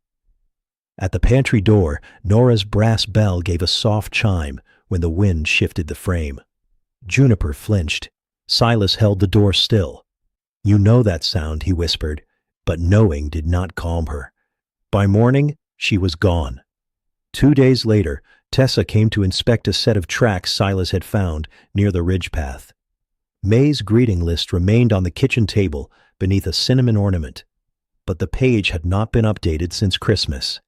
At the pantry door, Nora's brass bell gave a soft chime when the wind shifted the frame. Juniper flinched. Silas held the door still. "You know that sound," he whispered, but knowing did not calm her. By morning, she was gone. 2 days later, Tessa came to inspect a set of tracks Silas had found near the ridge path. May's greeting list remained on the kitchen table beneath a cinnamon ornament, but the page had not been updated since Christmas.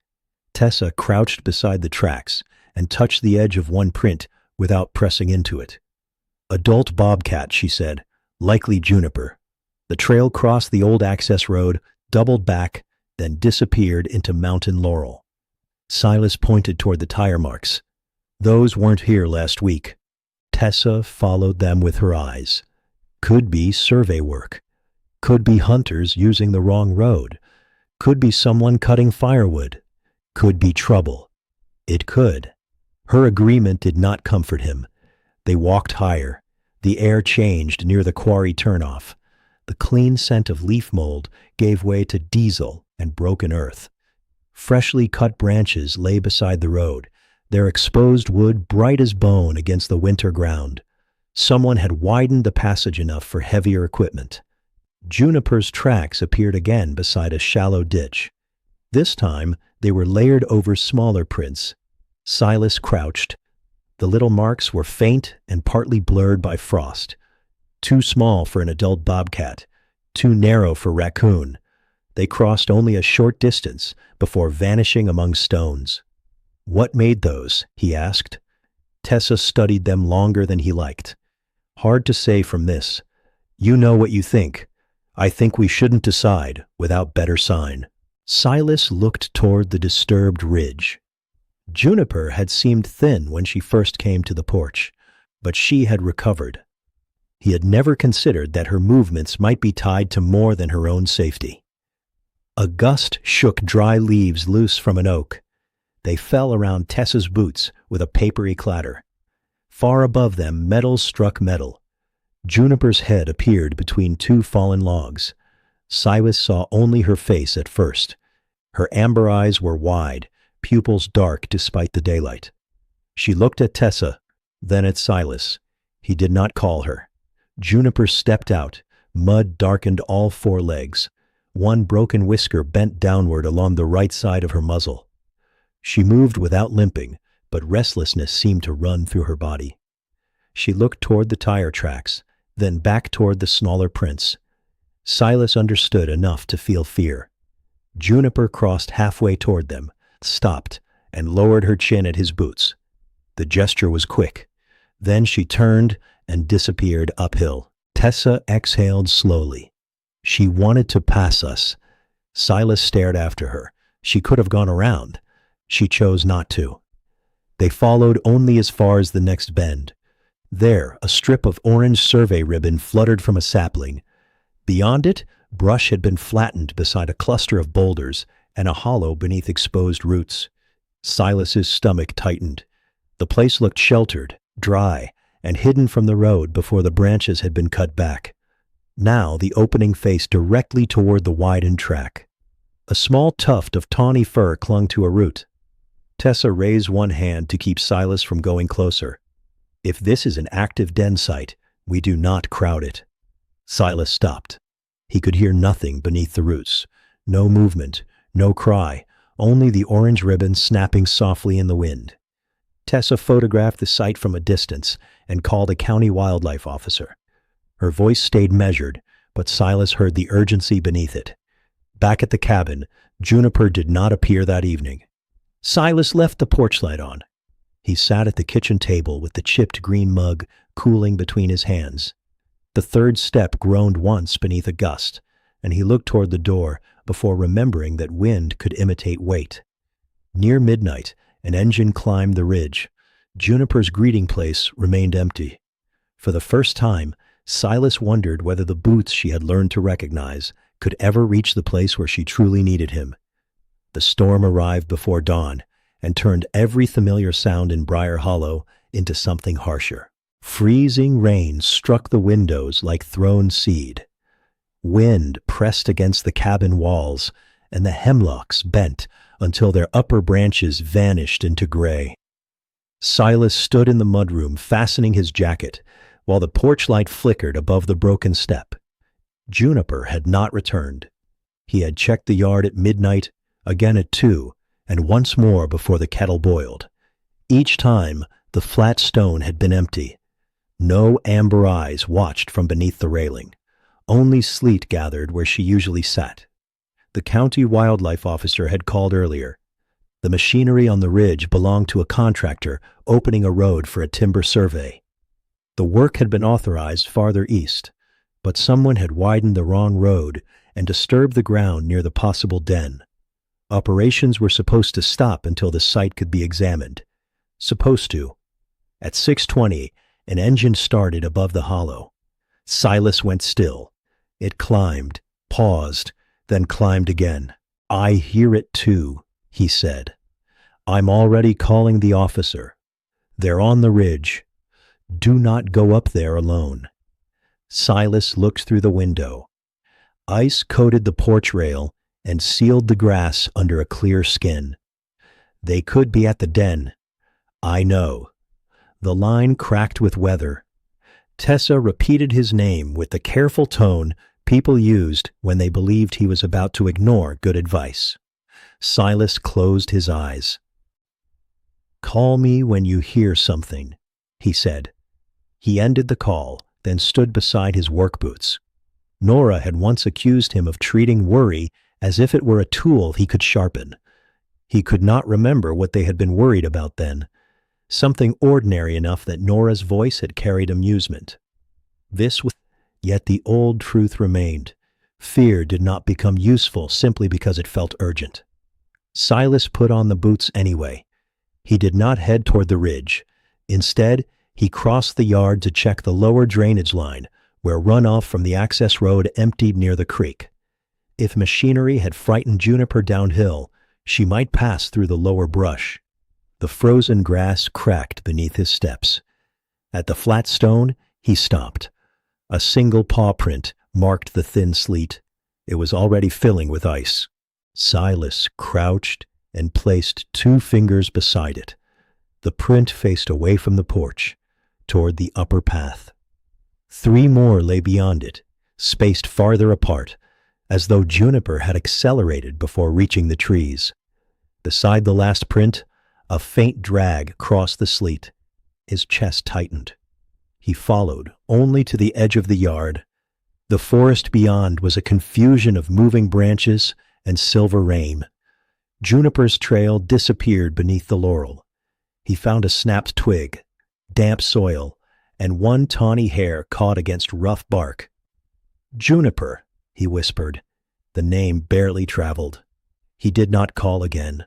Tessa crouched beside the tracks and touched the edge of one print without pressing into it. "Adult bobcat," she said, "likely juniper." The trail crossed the old access road, doubled back, then disappeared into mountain laurel. Silas pointed toward the tire marks. "Those weren't here last week." Tessa followed them with her eyes. Could be survey work. Could be hunters using the wrong road. Could be someone cutting firewood. Could be trouble. It could. Her agreement did not comfort him. They walked higher. The air changed near the quarry turnoff. The clean scent of leaf mold gave way to diesel and broken earth. Freshly cut branches lay beside the road, their exposed wood bright as bone against the winter ground. Someone had widened the passage enough for heavier equipment. Juniper's tracks appeared again beside a shallow ditch. This time, they were layered over smaller prints. Silas crouched. The little marks were faint and partly blurred by frost. Too small for an adult bobcat, too narrow for raccoon. They crossed only a short distance before vanishing among stones. "What made those?" he asked. Tessa studied them longer than he liked. "Hard to say from this. You know what you think. I think we shouldn't decide without better sign." Silas looked toward the disturbed ridge. Juniper had seemed thin when she first came to the porch, but she had recovered. He had never considered that her movements might be tied to more than her own safety. A gust shook dry leaves loose from an oak. They fell around Tessa's boots with a papery clatter. Far above them, metal struck metal. Juniper's head appeared between two fallen logs. Silas saw only her face at first. Her amber eyes were wide, pupils dark despite the daylight. She looked at Tessa, then at Silas. He did not call her. Juniper stepped out. Mud darkened all four legs. One broken whisker bent downward along the right side of her muzzle. She moved without limping, but restlessness seemed to run through her body. She looked toward the tire tracks, then back toward the smaller prints. Silas understood enough to feel fear. Juniper crossed halfway toward them, stopped, and lowered her chin at his boots. The gesture was quick. Then she turned and disappeared uphill. Tessa exhaled slowly. She wanted to pass us. Silas stared after her. She could have gone around. She chose not to. They followed only as far as the next bend. There, a strip of orange survey ribbon fluttered from a sapling. Beyond it, brush had been flattened beside a cluster of boulders and a hollow beneath exposed roots. Silas's stomach tightened. The place looked sheltered, dry, and hidden from the road before the branches had been cut back. Now the opening faced directly toward the widened track. A small tuft of tawny fur clung to a root. Tessa raised one hand to keep Silas from going closer. If this is an active den site, we do not crowd it. Silas stopped. He could hear nothing beneath the roots. No movement, no cry, only the orange ribbon snapping softly in the wind. Tessa photographed the site from a distance and called a county wildlife officer. Her voice stayed measured, but Silas heard the urgency beneath it. Back at the cabin, Juniper did not appear that evening. Silas left the porch light on. He sat at the kitchen table with the chipped green mug cooling between his hands. The third step groaned once beneath a gust, and he looked toward the door before remembering that wind could imitate weight. Near midnight, an engine climbed the ridge. Juniper's greeting place remained empty. For the first time, Silas wondered whether the boots she had learned to recognize could ever reach the place where she truly needed him. The storm arrived before dawn and turned every familiar sound in Briar Hollow into something harsher. Freezing rain struck the windows like thrown seed. Wind pressed against the cabin walls, and the hemlocks bent until their upper branches vanished into gray. Silas stood in the mudroom fastening his jacket, while the porch light flickered above the broken step. Juniper had not returned. He had checked the yard at midnight, again at 2, and once more before the kettle boiled. Each time, the flat stone had been empty. No amber eyes watched from beneath the railing. Only sleet gathered where she usually sat. The county wildlife officer had called earlier. The machinery on the ridge belonged to a contractor opening a road for a timber survey. The work had been authorized farther east, but someone had widened the wrong road and disturbed the ground near the possible den. Operations were supposed to stop until the site could be examined. Supposed to. At 6:20, an engine started above the hollow. Silas went still. It climbed, paused, then climbed again. "I hear it too," he said. "I'm already calling the officer. They're on the ridge. Do not go up there alone." Silas looked through the window. Ice coated the porch rail and sealed the grass under a clear skin. They could be at the den. I know. The line cracked with weather. Tessa repeated his name with the careful tone people used when they believed he was about to ignore good advice. Silas closed his eyes. "Call me when you hear something," he said. He ended the call, then stood beside his work boots. Nora had once accused him of treating worry as if it were a tool he could sharpen. He could not remember what they had been worried about then. Something ordinary enough that Nora's voice had carried amusement. Yet the old truth remained. Fear did not become useful simply because it felt urgent. Silas put on the boots anyway. He did not head toward the ridge. Instead, He crossed the yard to check the lower drainage line, where runoff from the access road emptied near the creek. If machinery had frightened Juniper downhill, she might pass through the lower brush. The frozen grass cracked beneath his steps. At the flat stone, he stopped. A single paw print marked the thin sleet. It was already filling with ice. Silas crouched and placed 2 fingers beside it. The print faced away from the porch, toward the upper path. 3 more lay beyond it, spaced farther apart, as though Juniper had accelerated before reaching the trees. Beside the last print, a faint drag crossed the sleet. His chest tightened. He followed, only to the edge of the yard. The forest beyond was a confusion of moving branches and silver rain. Juniper's trail disappeared beneath the laurel. He found a snapped twig, damp soil, and 1 tawny hair caught against rough bark. "Juniper," he whispered. The name barely traveled. He did not call again.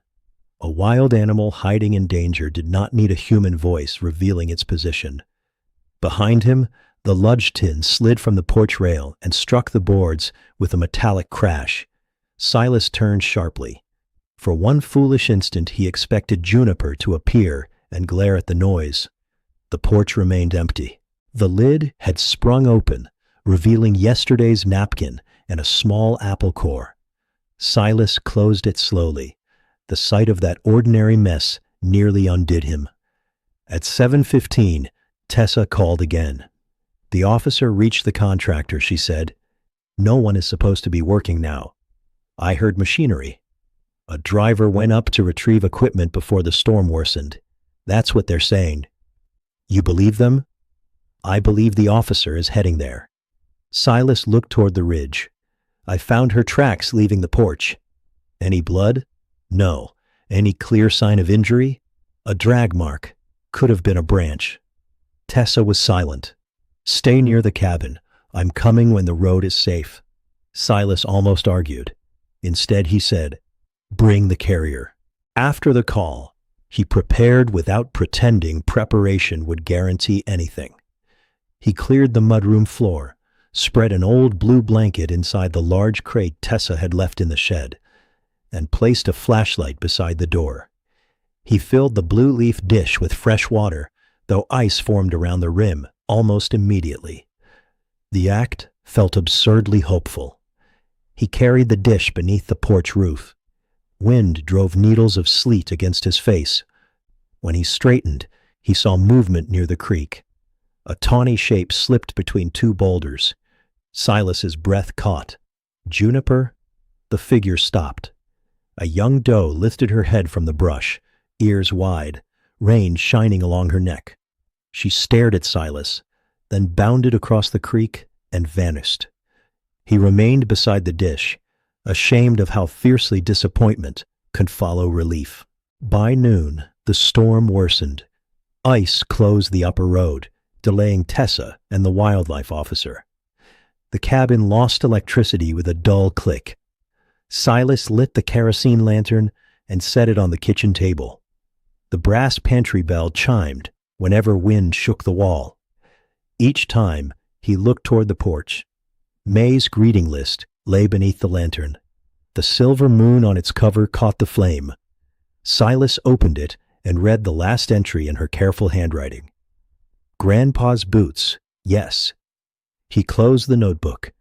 A wild animal hiding in danger did not need a human voice revealing its position. Behind him, the lunch tin slid from the porch rail and struck the boards with a metallic crash. Silas turned sharply. For one foolish instant he expected Juniper to appear and glare at the noise. The porch remained empty. The lid had sprung open, revealing yesterday's napkin and a small apple core. Silas closed it slowly. The sight of that ordinary mess nearly undid him. At 7:15, Tessa called again. The officer reached the contractor, she said. "No one is supposed to be working now. I heard machinery. A driver went up to retrieve equipment before the storm worsened. That's what they're saying." "You believe them?" "I believe the officer is heading there." Silas looked toward the ridge. "I found her tracks leaving the porch." "Any blood?" "No." "Any clear sign of injury?" "A drag mark. Could have been a branch." Tessa was silent. "Stay near the cabin. I'm coming when the road is safe." Silas almost argued. Instead he said, "Bring the carrier." After the call, he prepared without pretending preparation would guarantee anything. He cleared the mudroom floor, spread an old blue blanket inside the large crate Tessa had left in the shed, and placed a flashlight beside the door. He filled the blue leaf dish with fresh water, though ice formed around the rim almost immediately. The act felt absurdly hopeful. He carried the dish beneath the porch roof. Wind drove needles of sleet against his face. When he straightened, he saw movement near the creek. A tawny shape slipped between 2 boulders. Silas's breath caught. "Juniper?" The figure stopped. A young doe lifted her head from the brush, ears wide, reins shining along her neck. She stared at Silas, then bounded across the creek and vanished. He remained beside the dish, ashamed of how fiercely disappointment could follow relief. By noon, the storm worsened. Ice closed the upper road, delaying Tessa and the wildlife officer. The cabin lost electricity with a dull click. Silas lit the kerosene lantern and set it on the kitchen table. The brass pantry bell chimed whenever wind shook the wall. Each time, he looked toward the porch. May's greeting list lay beneath the lantern. The silver moon on its cover caught the flame. Silas opened it and read the last entry in her careful handwriting. "Grandpa's boots, yes." He closed the notebook.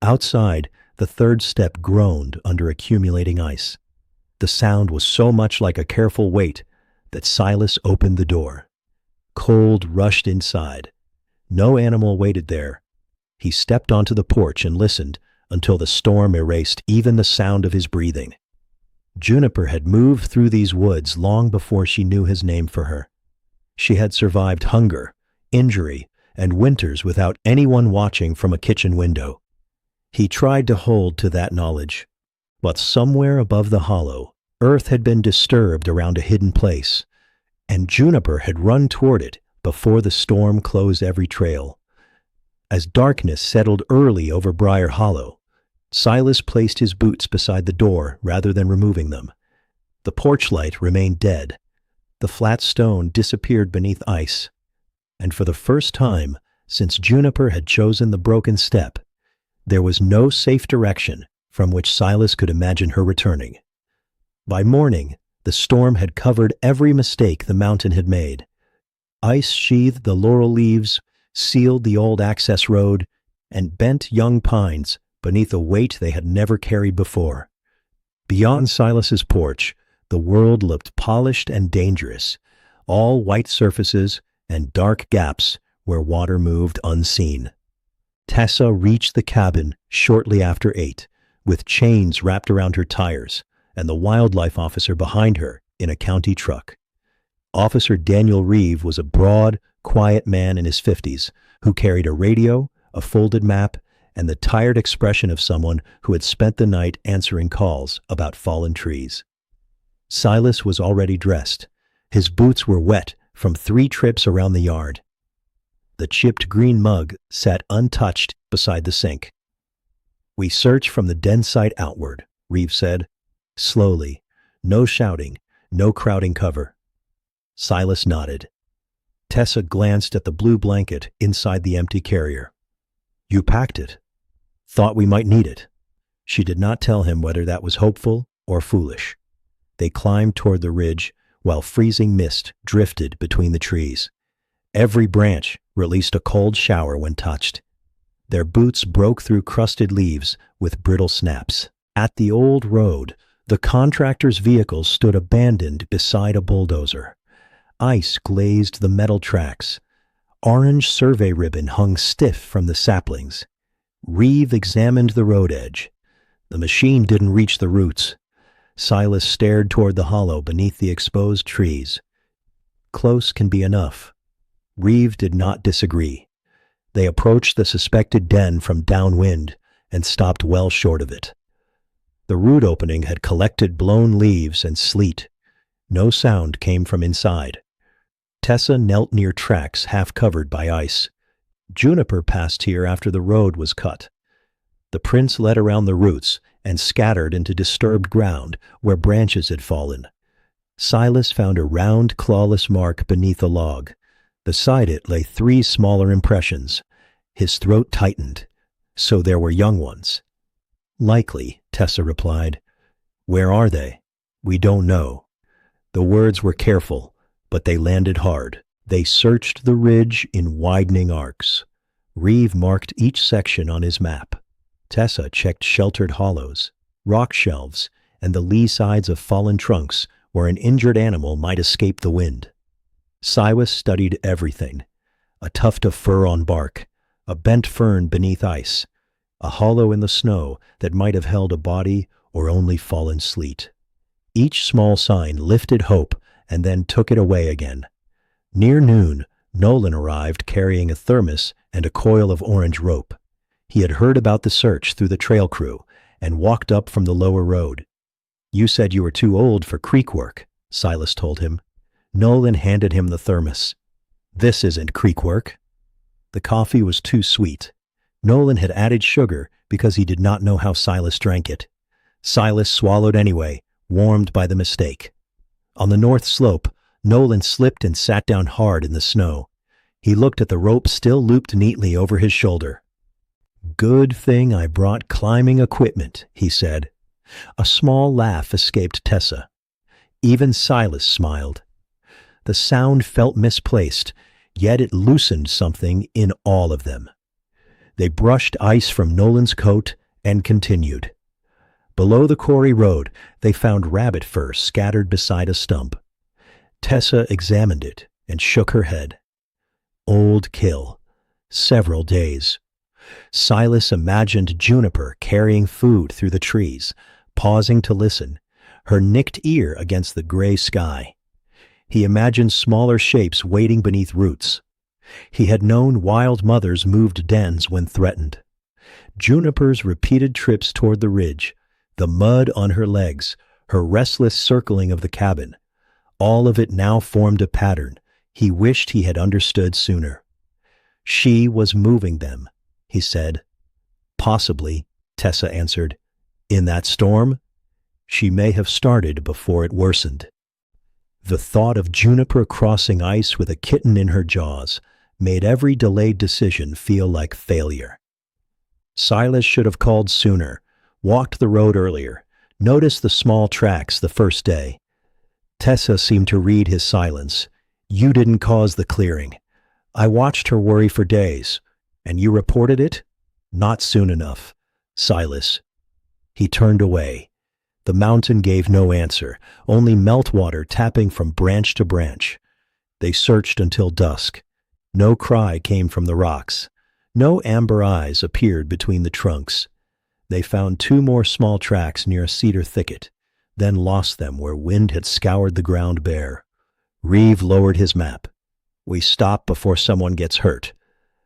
Outside, the 3rd step groaned under accumulating ice. The sound was so much like a careful wait that Silas opened the door. Cold rushed inside. No animal waited there. He stepped onto the porch and listened until the storm erased even the sound of his breathing. Juniper had moved through these woods long before she knew his name for her. She had survived hunger, injury, and winters without anyone watching from a kitchen window. He tried to hold to that knowledge, but somewhere above the hollow, earth had been disturbed around a hidden place, and Juniper had run toward it before the storm closed every trail. As darkness settled early over Briar Hollow, Silas placed his boots beside the door rather than removing them. The porch light remained dead. The flat stone disappeared beneath ice, and for the first time since Juniper had chosen the broken step, there was no safe direction from which Silas could imagine her returning. By morning, the storm had covered every mistake the mountain had made. Ice sheathed the laurel leaves, sealed the old access road, and bent young pines beneath a weight they had never carried before. Beyond Silas's porch, the world looked polished and dangerous, all white surfaces and dark gaps where water moved unseen. Tessa reached the cabin shortly after 8, with chains wrapped around her tires, and the wildlife officer behind her in a county truck. Officer Daniel Reeve was a broad, quiet man in his 50s who carried a radio, a folded map, and the tired expression of someone who had spent the night answering calls about fallen trees. Silas was already dressed. His boots were wet from 3 trips around the yard. The chipped green mug sat untouched beside the sink. "We search from the den site outward," Reeve said. Slowly, no shouting, no crowding cover. Silas nodded. Tessa glanced at the blue blanket inside the empty carrier. "You packed it. Thought we might need it." She did not tell him whether that was hopeful or foolish. They climbed toward the ridge while freezing mist drifted between the trees. Every branch released a cold shower when touched. Their boots broke through crusted leaves with brittle snaps. At the old road, the contractor's vehicle stood abandoned beside a bulldozer. Ice glazed the metal tracks. Orange survey ribbon hung stiff from the saplings. Reeve examined the road edge. The machine didn't reach the roots. Silas stared toward the hollow beneath the exposed trees. Close can be enough. Reeve did not disagree. They approached the suspected den from downwind and stopped well short of it. The root opening had collected blown leaves and sleet. No sound came from inside. Tessa knelt near tracks half covered by ice. Juniper passed here after the road was cut. The prints led around the roots and scattered into disturbed ground where branches had fallen. Silas found a round, clawless mark beneath a log. Beside it lay 3 smaller impressions. His throat tightened. So there were young ones. "Likely," Tessa replied. "Where are they?" "We don't know." The words were careful, but they landed hard. They searched the ridge in widening arcs. Reeve marked each section on his map. Tessa checked sheltered hollows, rock shelves, and the lee sides of fallen trunks where an injured animal might escape the wind. Silas studied everything: a tuft of fur on bark, a bent fern beneath ice, a hollow in the snow that might have held a body or only fallen sleet. Each small sign lifted hope and then took it away again. Near noon, Nolan arrived carrying a thermos and a coil of orange rope. He had heard about the search through the trail crew and walked up from the lower road. "You said you were too old for creek work," Silas told him. Nolan handed him the thermos. "This isn't creek work." The coffee was too sweet. Nolan had added sugar because he did not know how Silas drank it. Silas swallowed anyway, warmed by the mistake. On the north slope, Nolan slipped and sat down hard in the snow. He looked at the rope still looped neatly over his shoulder. "Good thing I brought climbing equipment," he said. A small laugh escaped Tessa. Even Silas smiled. The sound felt misplaced, yet it loosened something in all of them. They brushed ice from Nolan's coat and continued. Below the quarry road, they found rabbit fur scattered beside a stump. Tessa examined it and shook her head. Old kill. Several days. Silas imagined Juniper carrying food through the trees, pausing to listen, her nicked ear against the gray sky. He imagined smaller shapes waiting beneath roots. He had known wild mothers moved dens when threatened. Juniper's repeated trips toward the ridge, the mud on her legs, her restless circling of the cabin, all of it now formed a pattern he wished he had understood sooner. She was moving them, he said. Possibly, Tessa answered. In that storm? She may have started before it worsened. The thought of Juniper crossing ice with a kitten in her jaws made every delayed decision feel like failure. Silas should have called sooner, walked the road earlier, noticed the small tracks the first day. Tessa seemed to read his silence. You didn't cause the clearing. I watched her worry for days. And you reported it? Not soon enough. Silas. He turned away. The mountain gave no answer, only meltwater tapping from branch to branch. They searched until dusk. No cry came from the rocks. No amber eyes appeared between the trunks. They found 2 more small tracks near a cedar thicket, then lost them where wind had scoured the ground bare. Reeve lowered his map. We stop before someone gets hurt.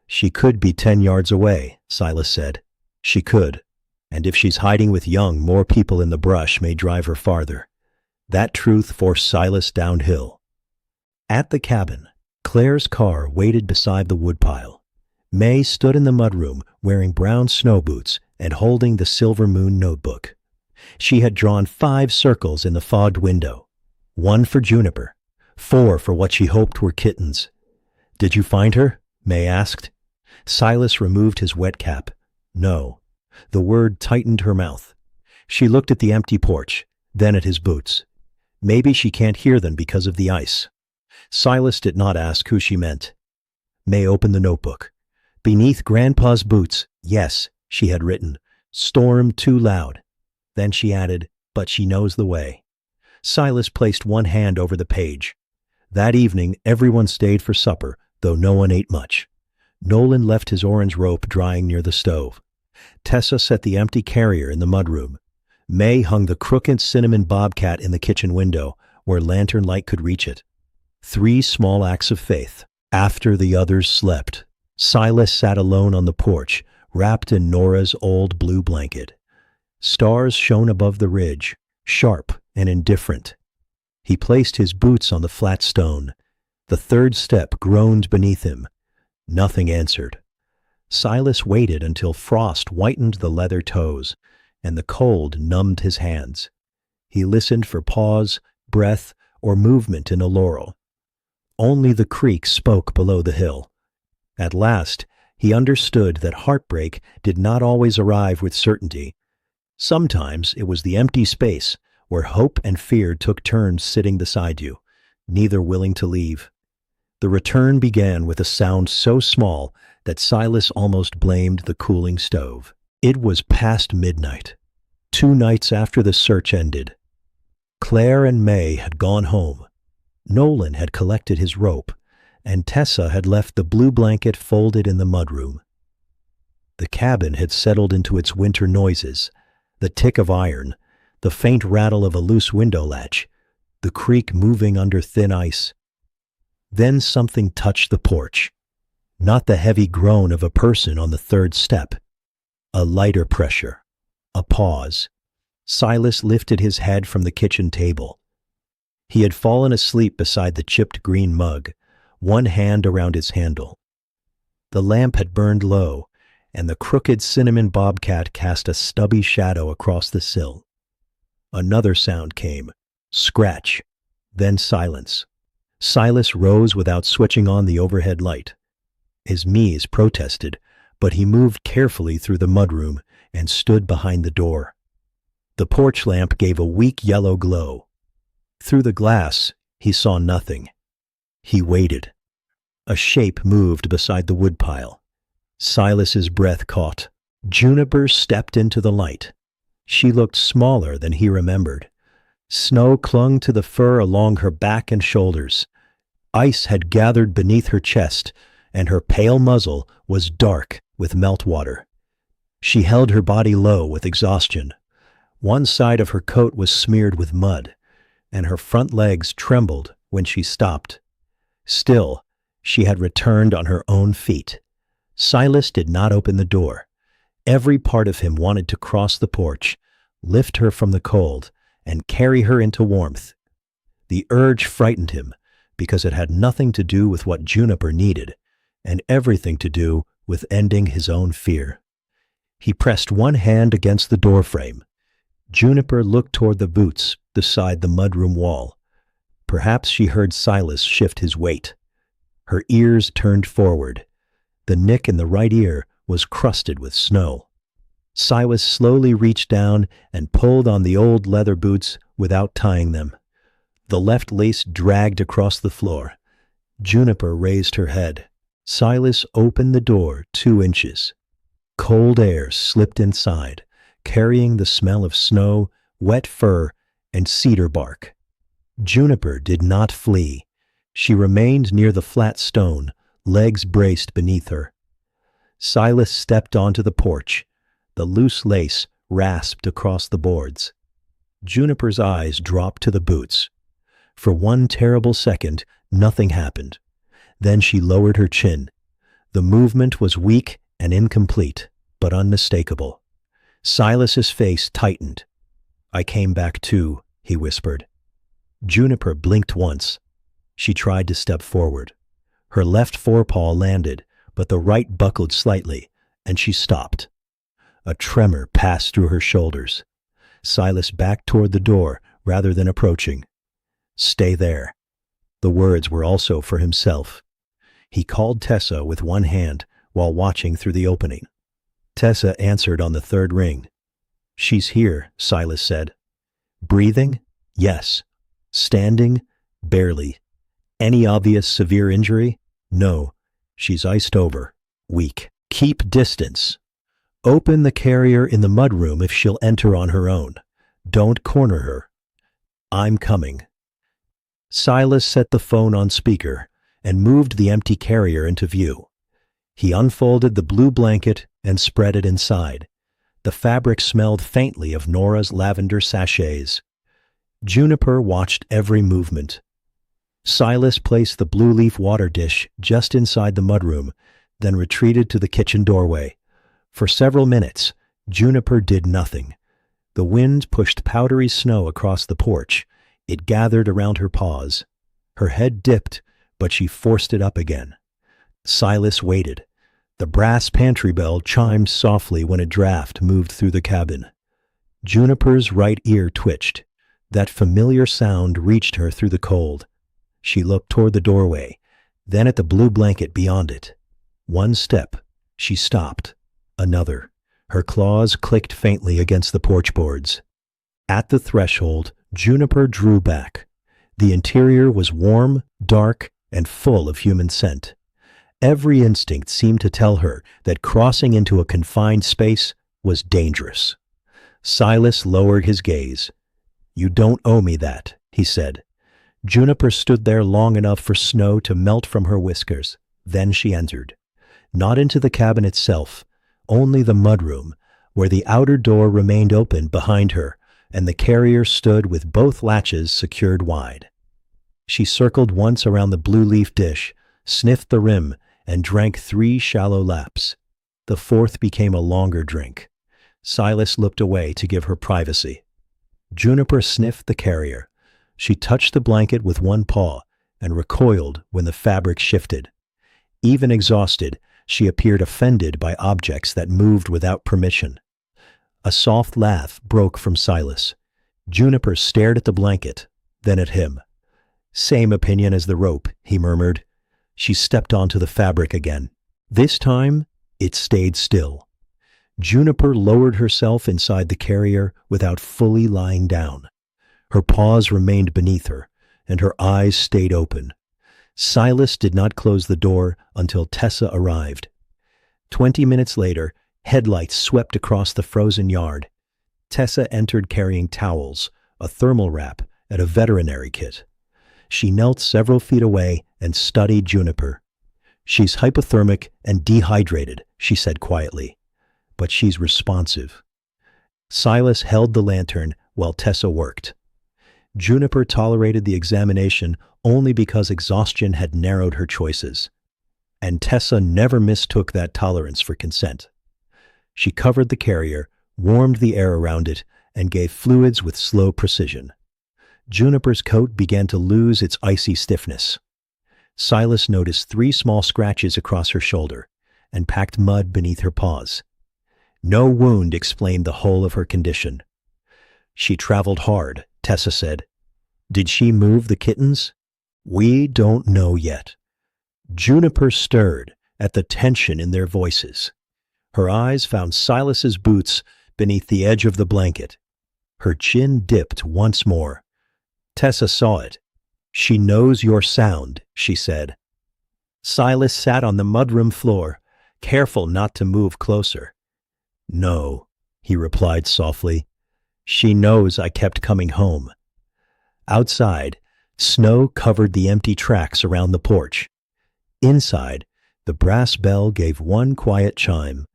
She could be 10 yards away, Silas said. She could. And if she's hiding with Young, more people in the brush may drive her farther. That truth forced Silas downhill. At the cabin, Claire's car waited beside the woodpile. May stood in the mudroom wearing brown snow boots and holding the Silver Moon notebook. She had drawn 5 circles in the fogged window. 1 for Juniper, 4 for what she hoped were kittens. Did you find her? May asked. Silas removed his wet cap. No. The word tightened her mouth. She looked at the empty porch, then at his boots. Maybe she can't hear them because of the ice. Silas did not ask who she meant. May opened the notebook. Beneath Grandpa's boots, yes, she had written, storm too loud. Then she added, but she knows the way. Silas placed one hand over the page. That evening, everyone stayed for supper, though no one ate much. Nolan left his orange rope drying near the stove. Tessa set the empty carrier in the mudroom. May hung the crooked cinnamon bobcat in the kitchen window, where lantern light could reach it. 3 small acts of faith. After the others slept, Silas sat alone on the porch, wrapped in Nora's old blue blanket. Stars shone above the ridge, sharp and indifferent. He placed his boots on the flat stone. The 3rd step groaned beneath him. Nothing answered. Silas waited until frost whitened the leather toes, and the cold numbed his hands. He listened for pause, breath, or movement in a laurel. Only the creek spoke below the hill. At last, he understood that heartbreak did not always arrive with certainty. Sometimes it was the empty space where hope and fear took turns sitting beside you, neither willing to leave. The return began with a sound so small that Silas almost blamed the cooling stove. It was past midnight, 2 nights after the search ended. Claire and May had gone home. Nolan had collected his rope, and Tessa had left the blue blanket folded in the mudroom. The cabin had settled into its winter noises, the tick of iron, the faint rattle of a loose window latch, the creek moving under thin ice. Then something touched the porch. Not the heavy groan of a person on the 3rd step. A lighter pressure. A pause. Silas lifted his head from the kitchen table. He had fallen asleep beside the chipped green mug, one hand around its handle. The lamp had burned low, and the crooked cinnamon bobcat cast a stubby shadow across the sill. Another sound came. Scratch. Then silence. Silas rose without switching on the overhead light. His knees protested, but he moved carefully through the mudroom and stood behind the door. The porch lamp gave a weak yellow glow. Through the glass, he saw nothing. He waited. A shape moved beside the woodpile. Silas's breath caught. Juniper stepped into the light. She looked smaller than he remembered. Snow clung to the fur along her back and shoulders. Ice had gathered beneath her chest, and her pale muzzle was dark with meltwater. She held her body low with exhaustion. One side of her coat was smeared with mud, and her front legs trembled when she stopped. Still, she had returned on her own feet. Silas did not open the door. Every part of him wanted to cross the porch, lift her from the cold, and carry her into warmth. The urge frightened him because it had nothing to do with what Juniper needed, and everything to do with ending his own fear. He pressed one hand against the doorframe. Juniper looked toward the boots beside the mudroom wall. Perhaps she heard Silas shift his weight. Her ears turned forward. The nick in the right ear was crusted with snow. Silas slowly reached down and pulled on the old leather boots without tying them. The left lace dragged across the floor. Juniper raised her head. Silas opened the door 2 inches. Cold air slipped inside, carrying the smell of snow, wet fur, and cedar bark. Juniper did not flee. She remained near the flat stone, legs braced beneath her. Silas stepped onto the porch. The loose lace rasped across the boards. Juniper's eyes dropped to the boots. For one terrible second, nothing happened. Then she lowered her chin. The movement was weak and incomplete, but unmistakable. Silas's face tightened. "I came back too," he whispered. Juniper blinked once. She tried to step forward. Her left forepaw landed, but the right buckled slightly, and she stopped. A tremor passed through her shoulders. Silas backed toward the door rather than approaching. "Stay there." The words were also for himself. He called Tessa with one hand while watching through the opening. Tessa answered on the 3rd ring. "She's here," Silas said. "Breathing?" "Yes." "Standing?" "Barely." "Any obvious severe injury?" "No. She's iced over. Weak." "Keep distance. Open the carrier in the mudroom if she'll enter on her own. Don't corner her." "I'm coming." Silas set the phone on speaker and moved the empty carrier into view. He unfolded the blue blanket and spread it inside. The fabric smelled faintly of Nora's lavender sachets. Juniper watched every movement. Silas placed the blue leaf water dish just inside the mudroom, then retreated to the kitchen doorway. For several minutes, Juniper did nothing. The wind pushed powdery snow across the porch. It gathered around her paws. Her head dipped, but she forced it up again. Silas waited. The brass pantry bell chimed softly when a draft moved through the cabin. Juniper's right ear twitched. That familiar sound reached her through the cold. She looked toward the doorway, then at the blue blanket beyond it. One step. She stopped. Another. Her claws clicked faintly against the porch boards. At the threshold, Juniper drew back. The interior was warm, dark, and full of human scent. Every instinct seemed to tell her that crossing into a confined space was dangerous. Silas lowered his gaze. "You don't owe me that," he said. Juniper stood there long enough for snow to melt from her whiskers. Then she entered. Not into the cabin itself, only the mudroom, where the outer door remained open behind her, and the carrier stood with both latches secured wide. She circled once around the blue leaf dish, sniffed the rim, and drank 3 shallow laps. The 4th became a longer drink. Silas looked away to give her privacy. Juniper sniffed the carrier. She touched the blanket with one paw and recoiled when the fabric shifted. Even exhausted, she appeared offended by objects that moved without permission. A soft laugh broke from Silas. Juniper stared at the blanket, then at him. "Same opinion as the rope," he murmured. She stepped onto the fabric again. This time, it stayed still. Juniper lowered herself inside the carrier without fully lying down. Her paws remained beneath her, and her eyes stayed open. Silas did not close the door until Tessa arrived. 20 minutes later, headlights swept across the frozen yard. Tessa entered carrying towels, a thermal wrap, and a veterinary kit. She knelt several feet away and studied Juniper. "She's hypothermic and dehydrated," she said quietly. "But she's responsive." Silas held the lantern while Tessa worked. Juniper tolerated the examination only because exhaustion had narrowed her choices. And Tessa never mistook that tolerance for consent. She covered the carrier, warmed the air around it, and gave fluids with slow precision. Juniper's coat began to lose its icy stiffness. Silas noticed 3 small scratches across her shoulder and packed mud beneath her paws. No wound explained the whole of her condition. "She traveled hard," Tessa said. "Did she move the kittens?" "We don't know yet. Juniper stirred at the tension in their voices. Her eyes found Silas's boots beneath the edge of the blanket. Her chin dipped once more. Tessa saw it. "She knows your sound," she said. Silas sat on the mudroom floor, careful not to move closer. "No," he replied softly. "She knows I kept coming home." Outside, snow covered the empty tracks around the porch. Inside, the brass bell gave one quiet chime,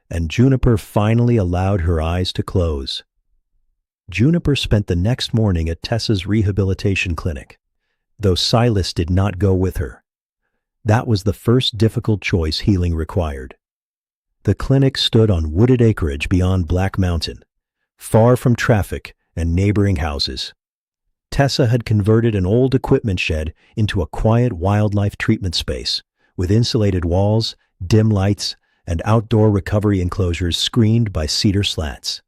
and Juniper finally allowed her eyes to close. Juniper spent the next morning at Tessa's rehabilitation clinic, though Silas did not go with her. That was the first difficult choice healing required. The clinic stood on wooded acreage beyond Black Mountain, far from traffic and neighboring houses. Tessa had converted an old equipment shed into a quiet wildlife treatment space, with insulated walls, dim lights, and outdoor recovery enclosures screened by cedar slats.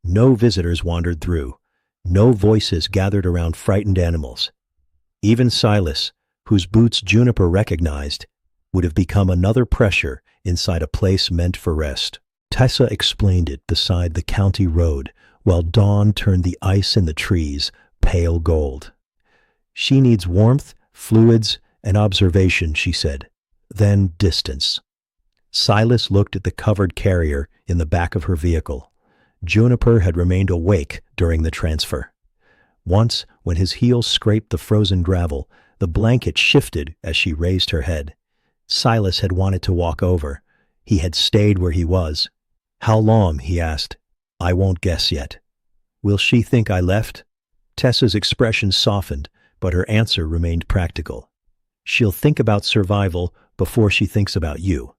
No visitors wandered through, no voices gathered around frightened animals. Even Silas, whose boots Juniper recognized, would have become another pressure inside a place meant for rest. Tessa explained it beside the county road, while dawn turned the ice in the trees pale gold. "She needs warmth, fluids, and observation," she said. Then distance. Silas looked at the covered carrier in the back of her vehicle. Juniper had remained awake during the transfer. Once, when his heels scraped the frozen gravel, the blanket shifted as she raised her head. Silas had wanted to walk over. He had stayed where he was. "How long?" he asked. "I won't guess yet." "Will she think I left?" Tessa's expression softened, but her answer remained practical. "She'll think about survival before she thinks about you."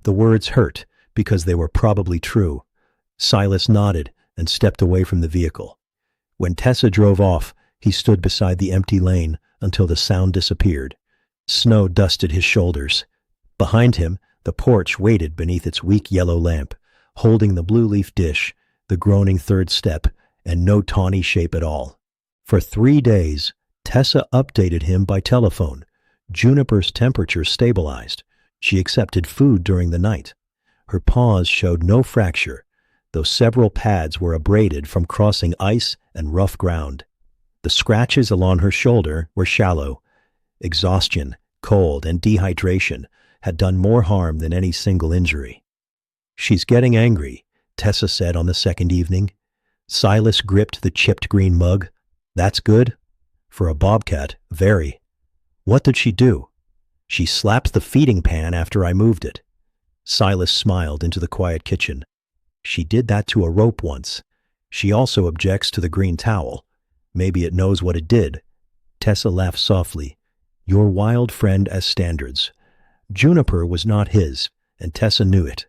The words hurt because they were probably true. Silas nodded and stepped away from the vehicle. When Tessa drove off, he stood beside the empty lane until the sound disappeared. Snow dusted his shoulders. Behind him, the porch waited beneath its weak yellow lamp, holding the blue leaf dish, the groaning third step, and no tawny shape at all. For 3 days, Tessa updated him by telephone. Juniper's temperature stabilized. She accepted food during the night. Her paws showed no fracture, though several pads were abraded from crossing ice and rough ground. The scratches along her shoulder were shallow. Exhaustion, cold, and dehydration had done more harm than any single injury. "She's getting angry," Tessa said on the second evening. Silas gripped the chipped green mug. "That's good?" "For a bobcat, very." "What did she do?" "She slapped the feeding pan after I moved it." Silas smiled into the quiet kitchen. "She did that to a rope once. She also objects to the green towel. Maybe it knows what it did." Tessa laughed softly. "Your wild friend as standards." Juniper was not his, and Tessa knew it.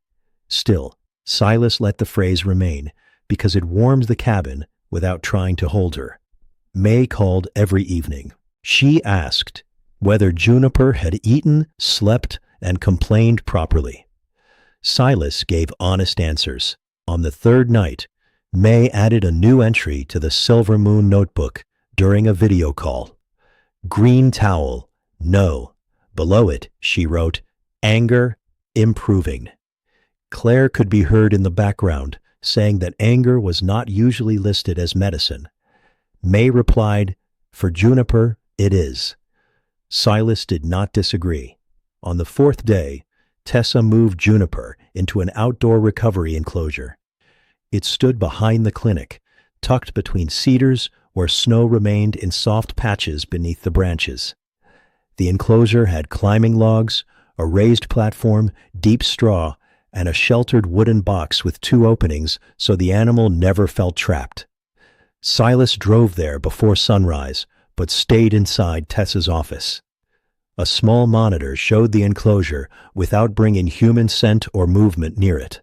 Still, Silas let the phrase remain, because it warmed the cabin without trying to hold her. May called every evening. She asked whether Juniper had eaten, slept, and complained properly. Silas gave honest answers. On the third night, May added a new entry to the Silver Moon notebook during a video call. "Green towel, no." Below it, she wrote, "Anger, improving." Claire could be heard in the background, saying that anger was not usually listed as medicine. May replied, "For Juniper, it is." Silas did not disagree. On the 4th day, Tessa moved Juniper into an outdoor recovery enclosure. It stood behind the clinic, tucked between cedars where snow remained in soft patches beneath the branches. The enclosure had climbing logs, a raised platform, deep straw, and a sheltered wooden box with 2 openings so the animal never felt trapped. Silas drove there before sunrise, but stayed inside Tessa's office. A small monitor showed the enclosure without bringing human scent or movement near it.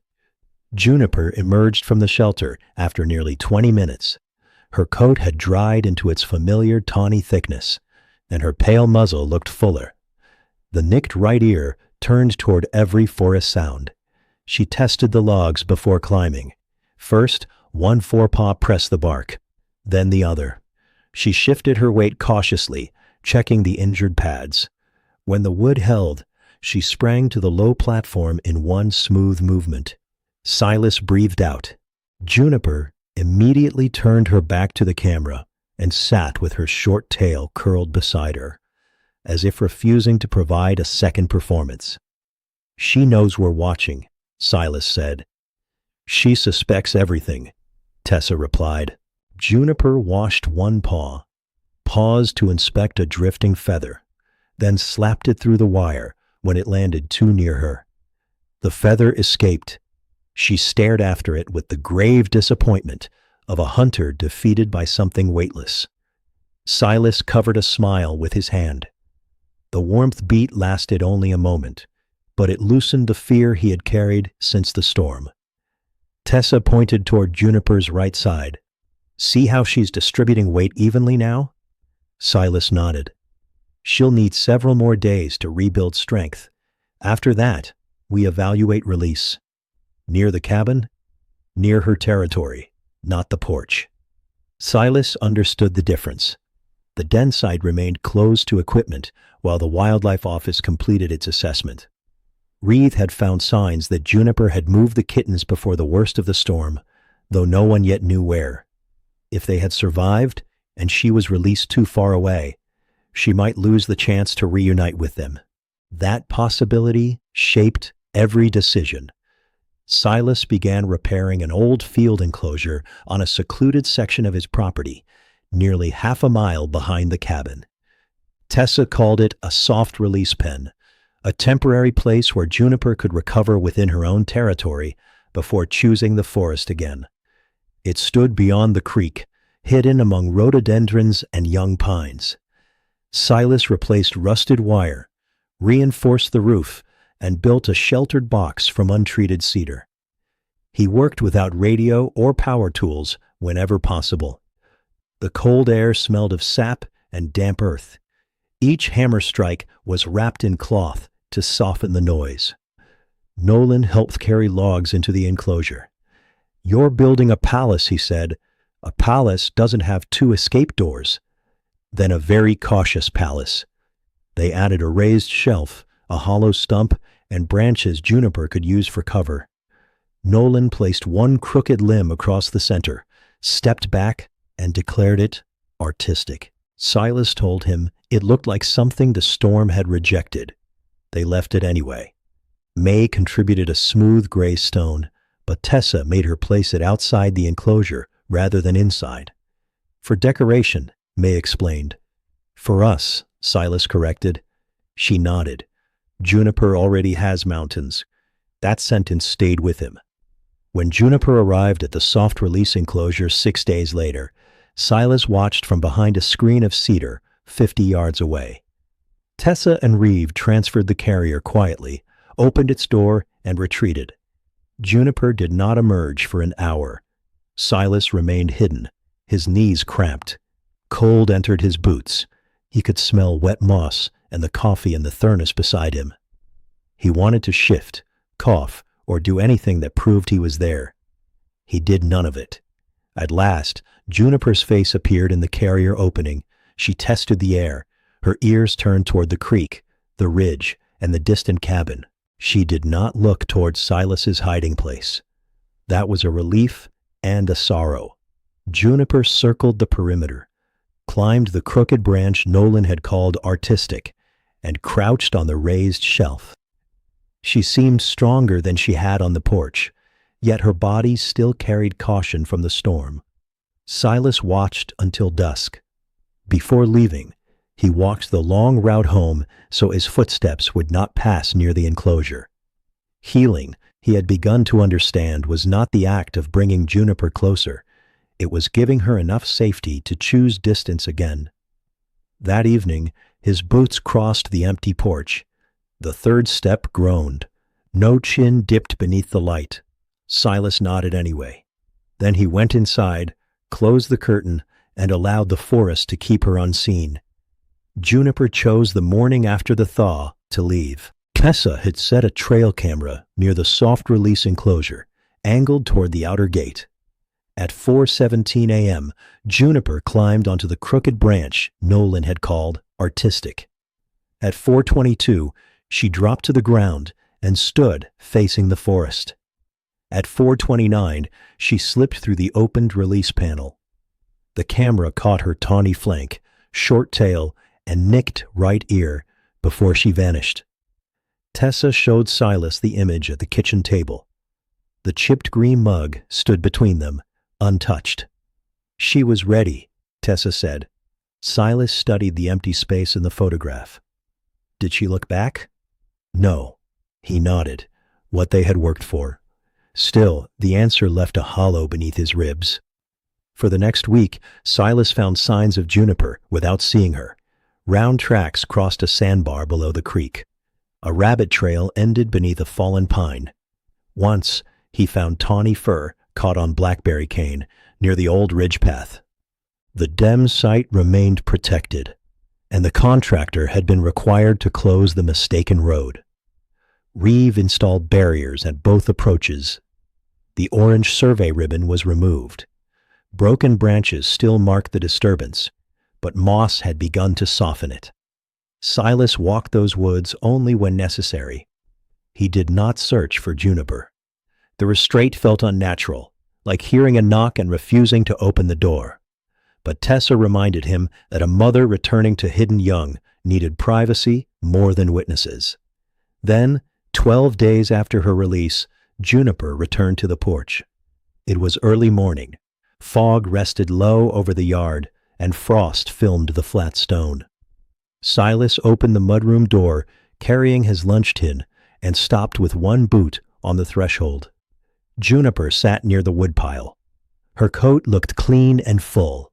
Juniper emerged from the shelter after nearly 20 minutes. Her coat had dried into its familiar tawny thickness, and her pale muzzle looked fuller. The nicked right ear turned toward every forest sound. She tested the logs before climbing. First, one forepaw pressed the bark, then the other. She shifted her weight cautiously, checking the injured pads. When the wood held, she sprang to the low platform in one smooth movement. Silas breathed out. Juniper immediately turned her back to the camera and sat with her short tail curled beside her, as if refusing to provide a second performance. "She knows we're watching," Silas said. "She suspects everything," Tessa replied. Juniper washed one paw, paused to inspect a drifting feather, then slapped it through the wire when it landed too near her. The feather escaped. She stared after it with the grave disappointment of a hunter defeated by something weightless. Silas covered a smile with his hand. The warmth beat lasted only a moment, but it loosened the fear he had carried since the storm. Tessa pointed toward Juniper's right side. "See how she's distributing weight evenly now?" Silas nodded. "She'll need several more days to rebuild strength. After that, we evaluate release." "Near the cabin?" "Near her territory, not the porch." Silas understood the difference. The den site remained closed to equipment while the wildlife office completed its assessment. Reeve had found signs that Juniper had moved the kittens before the worst of the storm, though no one yet knew where. If they had survived and she was released too far away, she might lose the chance to reunite with them. That possibility shaped every decision. Silas began repairing an old field enclosure on a secluded section of his property, nearly half a mile behind the cabin. Tessa called it a soft release pen, a temporary place where Juniper could recover within her own territory before choosing the forest again. It stood beyond the creek, hidden among rhododendrons and young pines. Silas replaced rusted wire, reinforced the roof, and built a sheltered box from untreated cedar. He worked without radio or power tools whenever possible. The cold air smelled of sap and damp earth. Each hammer strike was wrapped in cloth to soften the noise. Nolan helped carry logs into the enclosure. "You're building a palace," he said. "A palace doesn't have two escape doors." Then a very cautious palace. They added a raised shelf, a hollow stump, and branches Juniper could use for cover. Nolan placed one crooked limb across the center, stepped back, and declared it artistic. Silas told him it looked like something the storm had rejected. They left it anyway. May contributed a smooth gray stone, but Tessa made her place it outside the enclosure rather than inside. "For decoration," May explained. "For us," Silas corrected. She nodded. "Juniper already has mountains." That sentence stayed with him. When Juniper arrived at the soft release enclosure 6 days later, Silas watched from behind a screen of cedar 50 yards away. Tessa and Reeve transferred the carrier quietly, opened its door, and retreated. Juniper did not emerge for an hour. Silas remained hidden, his knees cramped. Cold entered his boots. He could smell wet moss and the coffee in the furnace beside him. He wanted to shift, cough, or do anything that proved he was there. He did none of it. At last, Juniper's face appeared in the carrier opening. She tested the air, her ears turned toward the creek, the ridge, and the distant cabin. She did not look toward Silas's hiding place. That was a relief and a sorrow. Juniper circled the perimeter, climbed the crooked branch Nolan had called artistic, and crouched on the raised shelf. She seemed stronger than she had on the porch, yet her body still carried caution from the storm. Silas watched until dusk. Before leaving, he walked the long route home so his footsteps would not pass near the enclosure. Healing, he had begun to understand, was not the act of bringing Juniper closer. It was giving her enough safety to choose distance again. That evening, his boots crossed the empty porch. The third step groaned. No chin dipped beneath the light. Silas nodded anyway. Then he went inside, closed the curtain, and allowed the forest to keep her unseen. Juniper chose the morning after the thaw to leave. Tessa had set a trail camera near the soft release enclosure, angled toward the outer gate. At 4:17 a.m., Juniper climbed onto the crooked branch Nolan had called artistic. At 4:22, she dropped to the ground and stood facing the forest. At 4:29, she slipped through the opened release panel. The camera caught her tawny flank, short tail, and nicked right ear before she vanished. Tessa showed Silas the image at the kitchen table. The chipped green mug stood between them, untouched. "She was ready," Tessa said. Silas studied the empty space in the photograph. "Did she look back?" "No." He nodded. What they had worked for. Still, the answer left a hollow beneath his ribs. For the next week, Silas found signs of Juniper without seeing her. Round tracks crossed a sandbar below the creek. A rabbit trail ended beneath a fallen pine. Once, he found tawny fur caught on blackberry cane near the old ridge path. The dam site remained protected, and the contractor had been required to close the mistaken road. Reeve installed barriers at both approaches. The orange survey ribbon was removed. Broken branches still marked the disturbance, but moss had begun to soften it. Silas walked those woods only when necessary. He did not search for Juniper. The restraint felt unnatural, like hearing a knock and refusing to open the door. But Tessa reminded him that a mother returning to hidden young needed privacy more than witnesses. Then, 12 days after her release, Juniper returned to the porch. It was early morning. Fog rested low over the yard, and frost filmed the flat stone. Silas opened the mudroom door, carrying his lunch tin, and stopped with one boot on the threshold. Juniper sat near the woodpile. Her coat looked clean and full.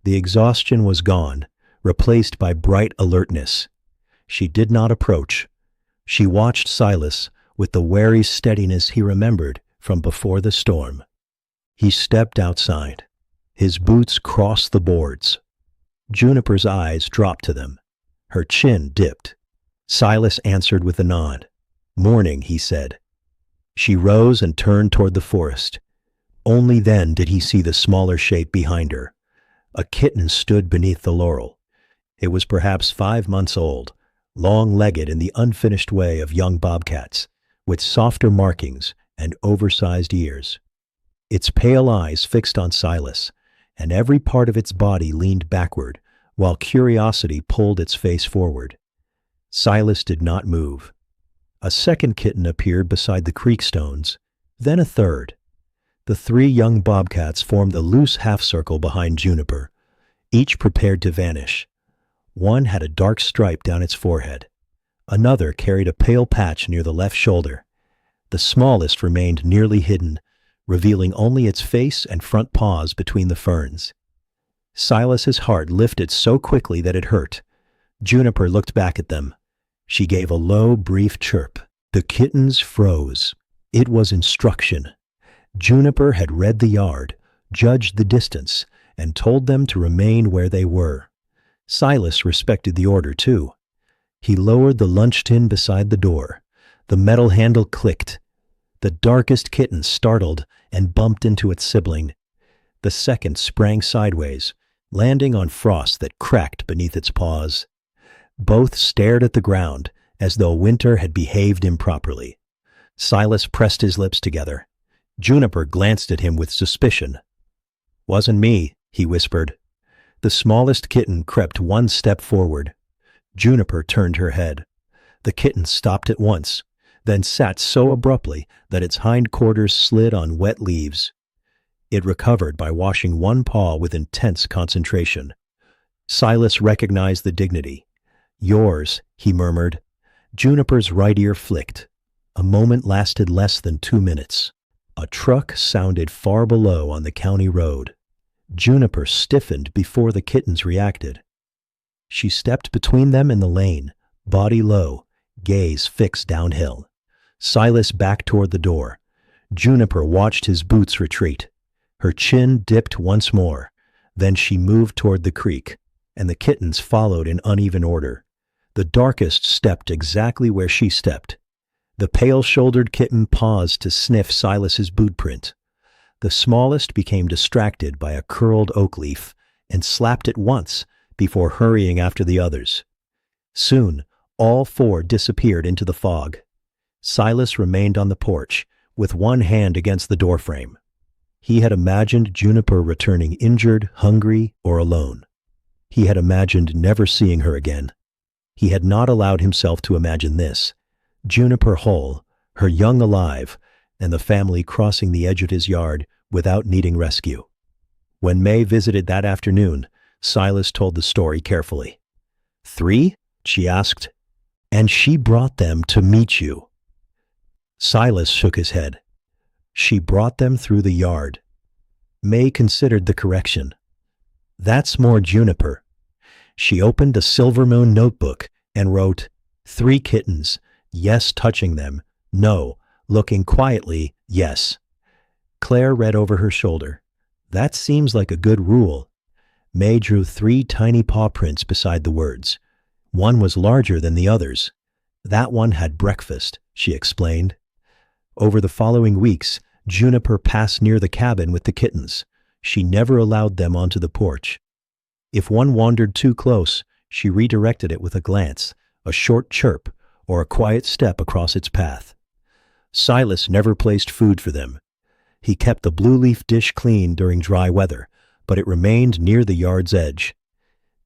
The exhaustion was gone, replaced by bright alertness. She did not approach. She watched Silas with the wary steadiness he remembered from before the storm. He stepped outside. His boots crossed the boards. Juniper's eyes dropped to them. Her chin dipped. Silas answered with a nod. "Morning," he said. She rose and turned toward the forest. Only then did he see the smaller shape behind her. A kitten stood beneath the laurel. It was perhaps 5 months old, long-legged in the unfinished way of young bobcats, with softer markings and oversized ears. Its pale eyes fixed on Silas, and every part of its body leaned backward, while curiosity pulled its face forward. Silas did not move. A second kitten appeared beside the creek stones, then a third. The 3 young bobcats formed a loose half-circle behind Juniper, each prepared to vanish. One had a dark stripe down its forehead. Another carried a pale patch near the left shoulder. The smallest remained nearly hidden, revealing only its face and front paws between the ferns. Silas's heart lifted so quickly that it hurt. Juniper looked back at them. She gave a low, brief chirp. The kittens froze. It was instruction. Juniper had read the yard, judged the distance, and told them to remain where they were. Silas respected the order, too. He lowered the lunch tin beside the door. The metal handle clicked. The darkest kitten startled and bumped into its sibling. The second sprang sideways, landing on frost that cracked beneath its paws. Both stared at the ground, as though winter had behaved improperly. Silas pressed his lips together. Juniper glanced at him with suspicion. "Wasn't me," he whispered. The smallest kitten crept one step forward. Juniper turned her head. The kitten stopped at once, then sat so abruptly that its hindquarters slid on wet leaves. It recovered by washing one paw with intense concentration. Silas recognized the dignity. "Yours," he murmured. Juniper's right ear flicked. A moment lasted less than 2 minutes. A truck sounded far below on the county road. Juniper stiffened before the kittens reacted. She stepped between them in the lane, body low, gaze fixed downhill. Silas backed toward the door. Juniper watched his boots retreat. Her chin dipped once more. Then she moved toward the creek, and the kittens followed in uneven order. The darkest stepped exactly where she stepped. The pale-shouldered kitten paused to sniff Silas's boot print. The smallest became distracted by a curled oak leaf and slapped it once before hurrying after the others. Soon, All four disappeared into the fog. Silas remained on the porch, with one hand against the doorframe. He had imagined Juniper returning injured, hungry, or alone. He had imagined never seeing her again. He had not allowed himself to imagine this: Juniper whole, her young alive, and the family crossing the edge of his yard without needing rescue. When May visited that afternoon, Silas told the story carefully. "3?" she asked. "And she brought them to meet you." Silas shook his head. "She brought them through the yard." May considered the correction. "That's more Juniper." She opened a Silvermoon notebook and wrote, "3 kittens, yes touching them, no, looking quietly, yes." Claire read over her shoulder. "That seems like a good rule." May drew 3 tiny paw prints beside the words. One was larger than the others. "That one had breakfast," she explained. Over the following weeks, Juniper passed near the cabin with the kittens. She never allowed them onto the porch. If one wandered too close, she redirected it with a glance, a short chirp, or a quiet step across its path. Silas never placed food for them. He kept the blue leaf dish clean during dry weather, but it remained near the yard's edge.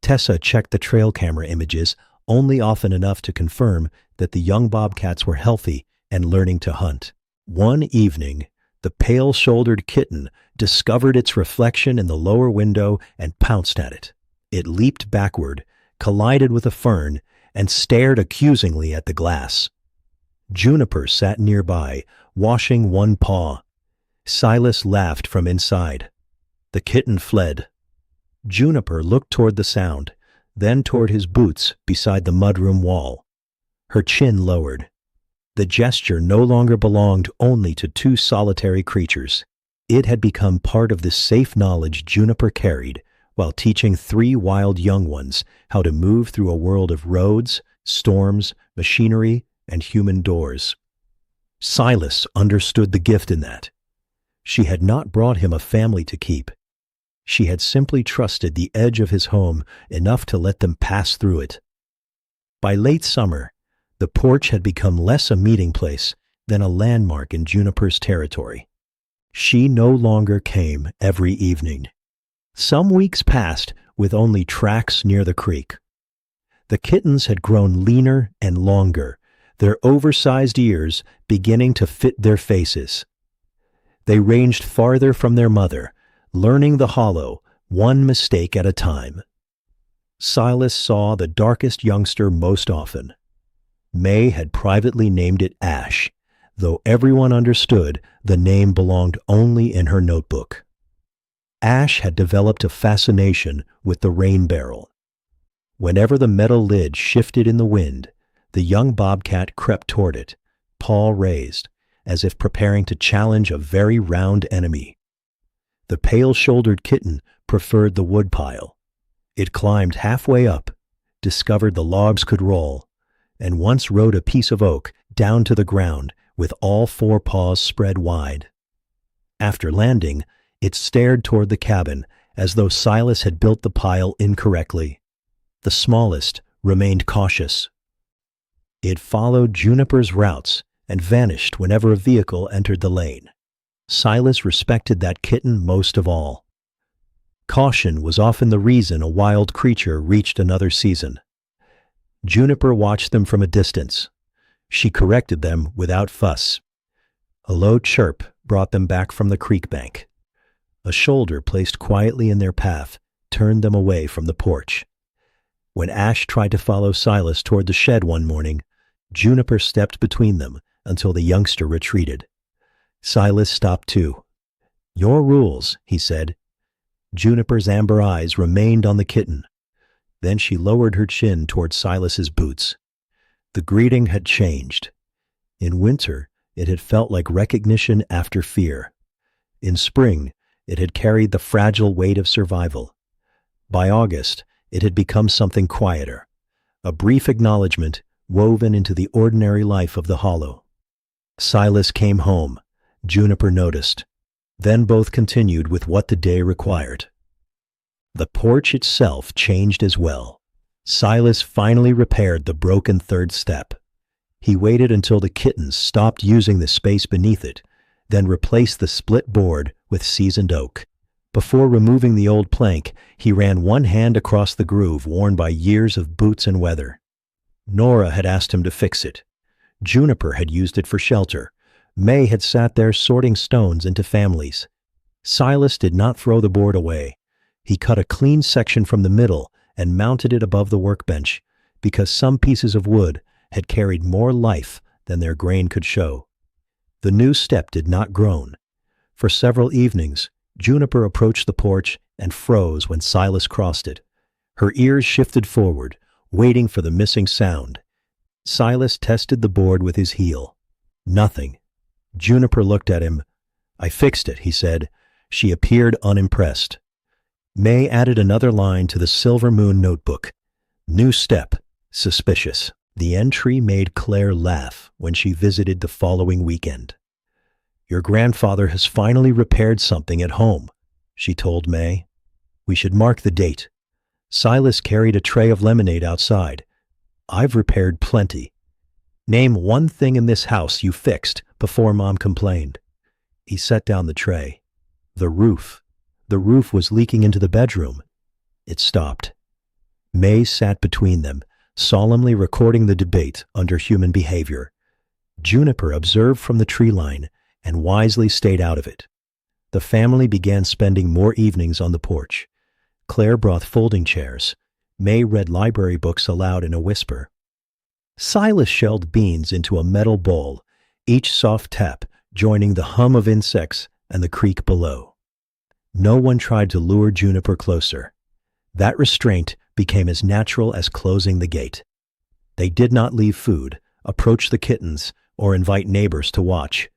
Tessa checked the trail camera images only often enough to confirm that the young bobcats were healthy and learning to hunt. One evening, the pale-shouldered kitten discovered its reflection in the lower window and pounced at it. It leaped backward, collided with a fern, and stared accusingly at the glass. Juniper sat nearby, washing one paw. Silas laughed from inside. The kitten fled. Juniper looked toward the sound, then toward his boots beside the mudroom wall. Her chin lowered. The gesture no longer belonged only to 2 solitary creatures. It had become part of the safe knowledge Juniper carried while teaching 3 wild young ones how to move through a world of roads, storms, machinery, and human doors. Silas understood the gift in that. She had not brought him a family to keep. She had simply trusted the edge of his home enough to let them pass through it. By late summer, the porch had become less a meeting place than a landmark in Juniper's territory. She no longer came every evening. Some weeks passed with only tracks near the creek. The kittens had grown leaner and longer, their oversized ears beginning to fit their faces. They ranged farther from their mother, learning the hollow, one mistake at a time. Silas saw the darkest youngster most often. May had privately named it Ash, though everyone understood the name belonged only in her notebook. Ash had developed a fascination with the rain barrel. Whenever the metal lid shifted in the wind, the young bobcat crept toward it, paw raised, as if preparing to challenge a very round enemy. The pale-shouldered kitten preferred the woodpile. It climbed halfway up, discovered the logs could roll, and once rode a piece of oak down to the ground with all 4 paws spread wide. After landing, it stared toward the cabin as though Silas had built the pile incorrectly. The smallest remained cautious. It followed Juniper's routes and vanished whenever a vehicle entered the lane. Silas respected that kitten most of all. Caution was often the reason a wild creature reached another season. Juniper watched them from a distance. She corrected them without fuss. A low chirp brought them back from the creek bank. A shoulder placed quietly in their path turned them away from the porch. When Ash tried to follow Silas toward the shed one morning, Juniper stepped between them until the youngster retreated. Silas stopped too. "Your rules," he said. Juniper's amber eyes remained on the kitten. Then she lowered her chin toward Silas's boots. The greeting had changed. In winter, it had felt like recognition after fear. In spring, it had carried the fragile weight of survival. By August, it had become something quieter, a brief acknowledgement woven into the ordinary life of the hollow. Silas came home, Juniper noticed. Then both continued with what the day required. The porch itself changed as well. Silas finally repaired the broken third step. He waited until the kittens stopped using the space beneath it, then replaced the split board with seasoned oak. Before removing the old plank, he ran one hand across the groove worn by years of boots and weather. Nora had asked him to fix it. Juniper had used it for shelter. May had sat there sorting stones into families. Silas did not throw the board away. He cut a clean section from the middle and mounted it above the workbench, because some pieces of wood had carried more life than their grain could show. The new step did not groan. For several evenings, Juniper approached the porch and froze when Silas crossed it. Her ears shifted forward, waiting for the missing sound. Silas tested the board with his heel. Nothing. Juniper looked at him. "I fixed it," he said. She appeared unimpressed. May added another line to the Silver Moon notebook. New step. Suspicious. The entry made Claire laugh when she visited the following weekend. "Your grandfather has finally repaired something at home," she told May. "We should mark the date." Silas carried a tray of lemonade outside. "I've repaired plenty." "Name one thing in this house you fixed before Mom complained." He set down the tray. "The roof. The roof was leaking into the bedroom." It stopped. May sat between them, solemnly recording the debate under human behavior. Juniper observed from the tree line and wisely stayed out of it. The family began spending more evenings on the porch. Claire brought folding chairs. May read library books aloud in a whisper. Silas shelled beans into a metal bowl, each soft tap joining the hum of insects and the creak below. No one tried to lure Juniper closer. That restraint became as natural as closing the gate. They did not leave food, approach the kittens, or invite neighbors to watch.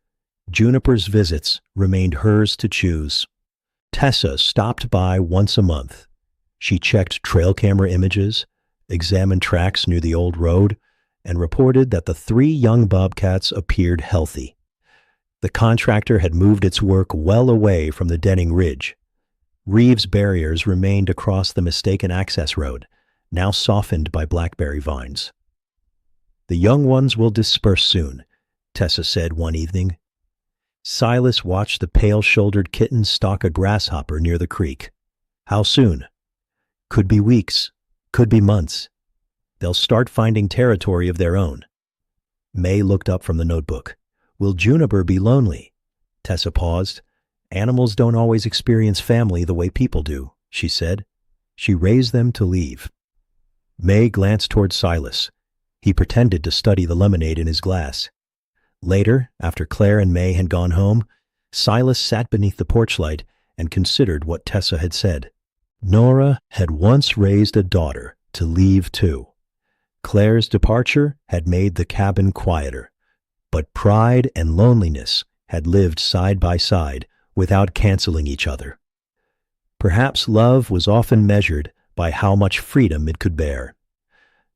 Juniper's visits remained hers to choose. Tessa stopped by once a month. She checked trail camera images, examined tracks near the old road, and reported that the 3 young bobcats appeared healthy. The contractor had moved its work well away from the Denning Ridge. Reeves barriers remained across the mistaken access road, now softened by blackberry vines. "The young ones will disperse soon," Tessa said one evening. Silas watched the pale-shouldered kitten stalk a grasshopper near the creek. "How soon?" "Could be weeks, could be months. They'll start finding territory of their own." May looked up from the notebook. "Will Juniper be lonely?" Tessa paused. "Animals don't always experience family the way people do," she said. She raised them to leave. May glanced toward Silas. He pretended to study the lemonade in his glass. Later, after Claire and May had gone home, Silas sat beneath the porch light and considered what Tessa had said. Nora had once raised a daughter to leave too. Claire's departure had made the cabin quieter, but pride and loneliness had lived side by side without canceling each other. Perhaps love was often measured by how much freedom it could bear.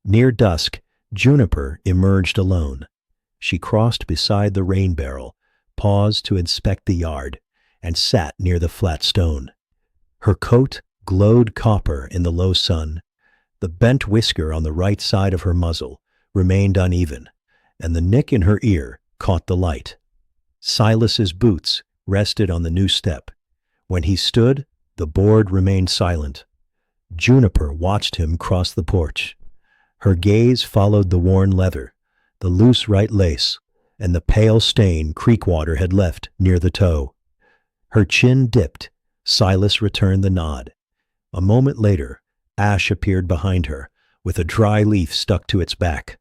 Near dusk, Juniper emerged alone. She crossed beside the rain barrel, paused to inspect the yard, and sat near the flat stone. Her coat glowed copper in the low sun. The bent whisker on the right side of her muzzle remained uneven, and the nick in her ear caught the light. Silas's boots rested on the new step. When he stood, the board remained silent. Juniper watched him cross the porch. Her gaze followed the worn leather, the loose right lace, and the pale stain creek water had left near the toe. Her chin dipped. Silas returned the nod. A moment later, Ash appeared behind her, with a dry leaf stuck to its back.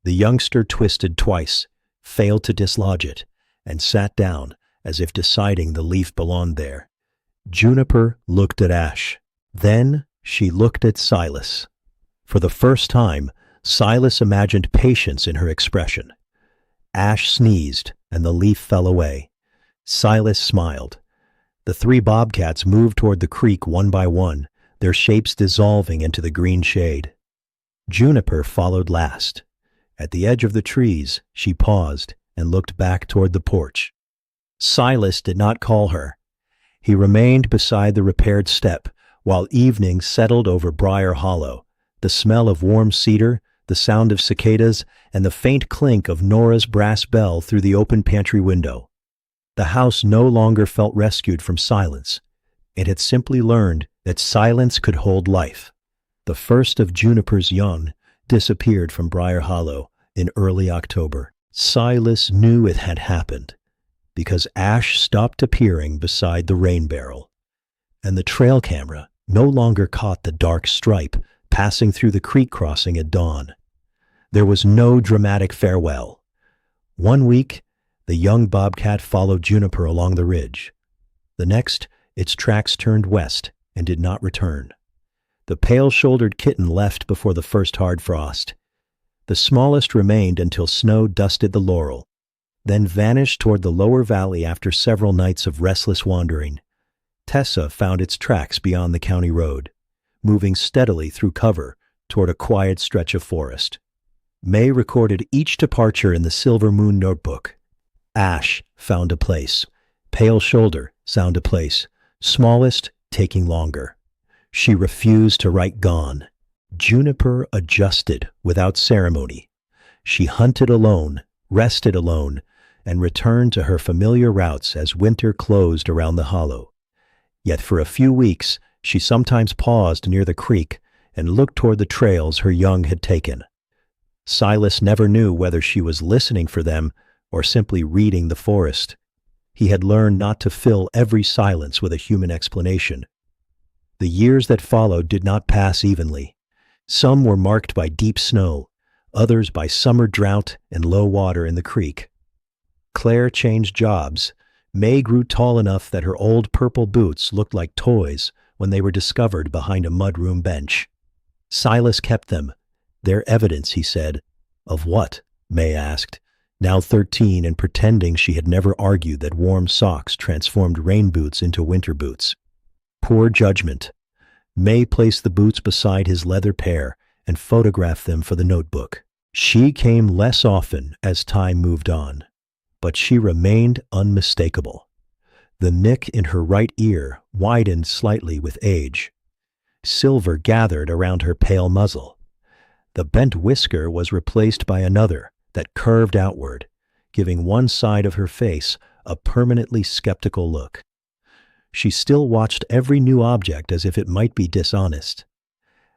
The youngster twisted twice, failed to dislodge it, and sat down as if deciding the leaf belonged there. Juniper looked at Ash. Then she looked at Silas. For the first time, Silas imagined patience in her expression. Ash sneezed, and the leaf fell away. Silas smiled. The 3 bobcats moved toward the creek one by one, their shapes dissolving into the green shade. Juniper followed last. At the edge of the trees, she paused and looked back toward the porch. Silas did not call her. He remained beside the repaired step while evening settled over Briar Hollow, The smell of warm cedar, the sound of cicadas, and the faint clink of Nora's brass bell through the open pantry window. The house no longer felt rescued from silence. It had simply learned that silence could hold life. The first of Juniper's young disappeared from Briar Hollow in early October. Silas knew it had happened because ash stopped appearing beside the rain barrel, and the trail camera no longer caught the dark stripe passing through the creek crossing at dawn. There was no dramatic farewell. One week, the young bobcat followed Juniper along the ridge. The next, its tracks turned west and did not return. The pale-shouldered kitten left before the first hard frost. The smallest remained until snow dusted the laurel, then vanished toward the lower valley after several nights of restless wandering. Tessa found its tracks beyond the county road, moving steadily through cover toward a quiet stretch of forest. May recorded each departure in the Silver Moon notebook. Ash found a place. Pale Shoulder found a place. Smallest taking longer. She refused to write gone. Juniper adjusted without ceremony. She hunted alone, rested alone, and returned to her familiar routes as winter closed around the hollow. Yet for a few weeks, she sometimes paused near the creek and looked toward the trails her young had taken. Silas never knew whether she was listening for them or simply reading the forest. He had learned not to fill every silence with a human explanation. The years that followed did not pass evenly. Some were marked by deep snow, others by summer drought and low water in the creek. Claire changed jobs. May grew tall enough that her old purple boots looked like toys when they were discovered behind a mudroom bench. Silas kept them. Their evidence, he said. Of what? May asked, now 13 and pretending she had never argued that warm socks transformed rain boots into winter boots. Poor judgment. May placed the boots beside his leather pair and photographed them for the notebook. She came less often as time moved on, but she remained unmistakable. The nick in her right ear widened slightly with age. Silver gathered around her pale muzzle. The bent whisker was replaced by another that curved outward, giving one side of her face a permanently skeptical look. She still watched every new object as if it might be dishonest.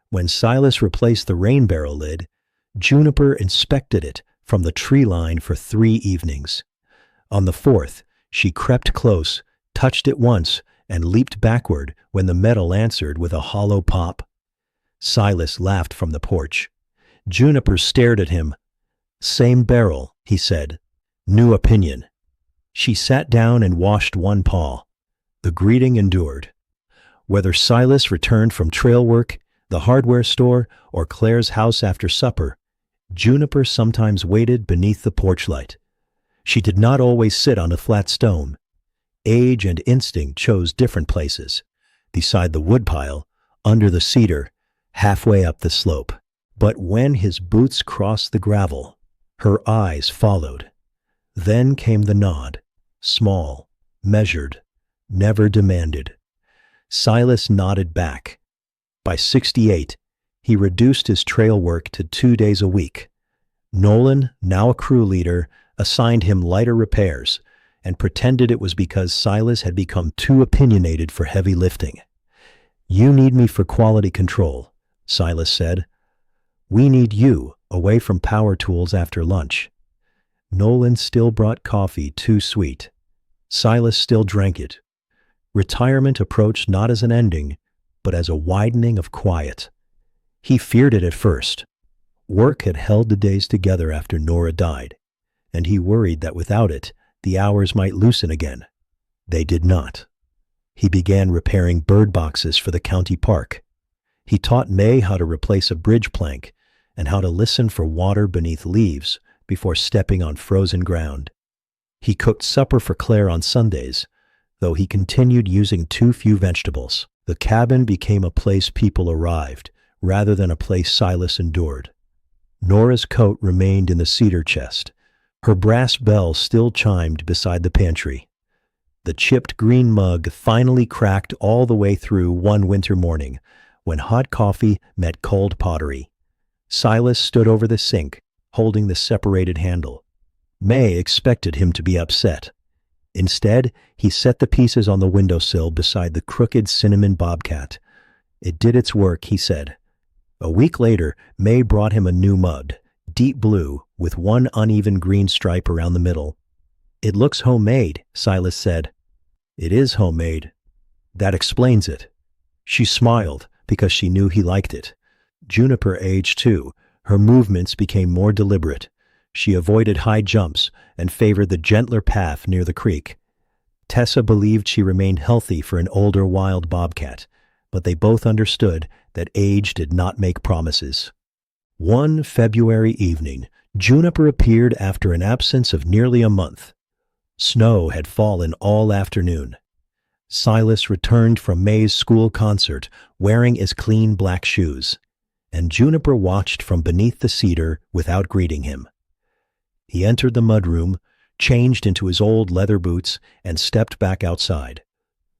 When Silas replaced the rain barrel lid, Juniper inspected it from the tree line for 3 evenings. On the 4th, she crept close, touched it once, and leaped backward when the metal answered with a hollow pop. Silas laughed from the porch. Juniper stared at him. Same barrel, he said. New opinion. She sat down and washed one paw. The greeting endured. Whether Silas returned from trail work, the hardware store, or Claire's house after supper, Juniper sometimes waited beneath the porch light. She did not always sit on a flat stone. Age and instinct chose different places, beside the woodpile, under the cedar, halfway up the slope. But when his boots crossed the gravel, her eyes followed. Then came the nod, small, measured, never demanded. Silas nodded back. By 68, he reduced his trail work to 2 days a week. Nolan, now a crew leader, assigned him lighter repairs and pretended it was because Silas had become too opinionated for heavy lifting. You need me for quality control, Silas said. We need you away from power tools after lunch. Nolan still brought coffee too sweet. Silas still drank it. Retirement approached not as an ending, but as a widening of quiet. He feared it at first. Work had held the days together after Nora died, and he worried that without it, the hours might loosen again. They did not. He began repairing bird boxes for the county park. He taught May how to replace a bridge plank and how to listen for water beneath leaves before stepping on frozen ground. He cooked supper for Claire on Sundays, though he continued using too few vegetables. The cabin became a place people arrived, rather than a place Silas endured. Nora's coat remained in the cedar chest. Her brass bell still chimed beside the pantry. The chipped green mug finally cracked all the way through one winter morning, when hot coffee met cold pottery. Silas stood over the sink, holding the separated handle. May expected him to be upset. Instead, he set the pieces on the windowsill beside the crooked cinnamon bobcat. It did its work, he said. A week later, May brought him a new mug, deep blue, with one uneven green stripe around the middle. "It looks homemade," Silas said. "It is homemade. That explains it." She smiled because she knew he liked it. Juniper aged too. Her movements became more deliberate. She avoided high jumps and favored the gentler path near the creek. Tessa believed she remained healthy for an older wild bobcat, but they both understood that age did not make promises. One February evening, Juniper appeared after an absence of nearly a month. Snow had fallen all afternoon. Silas returned from May's school concert wearing his clean black shoes, and Juniper watched from beneath the cedar without greeting him. He entered the mudroom, changed into his old leather boots, and stepped back outside.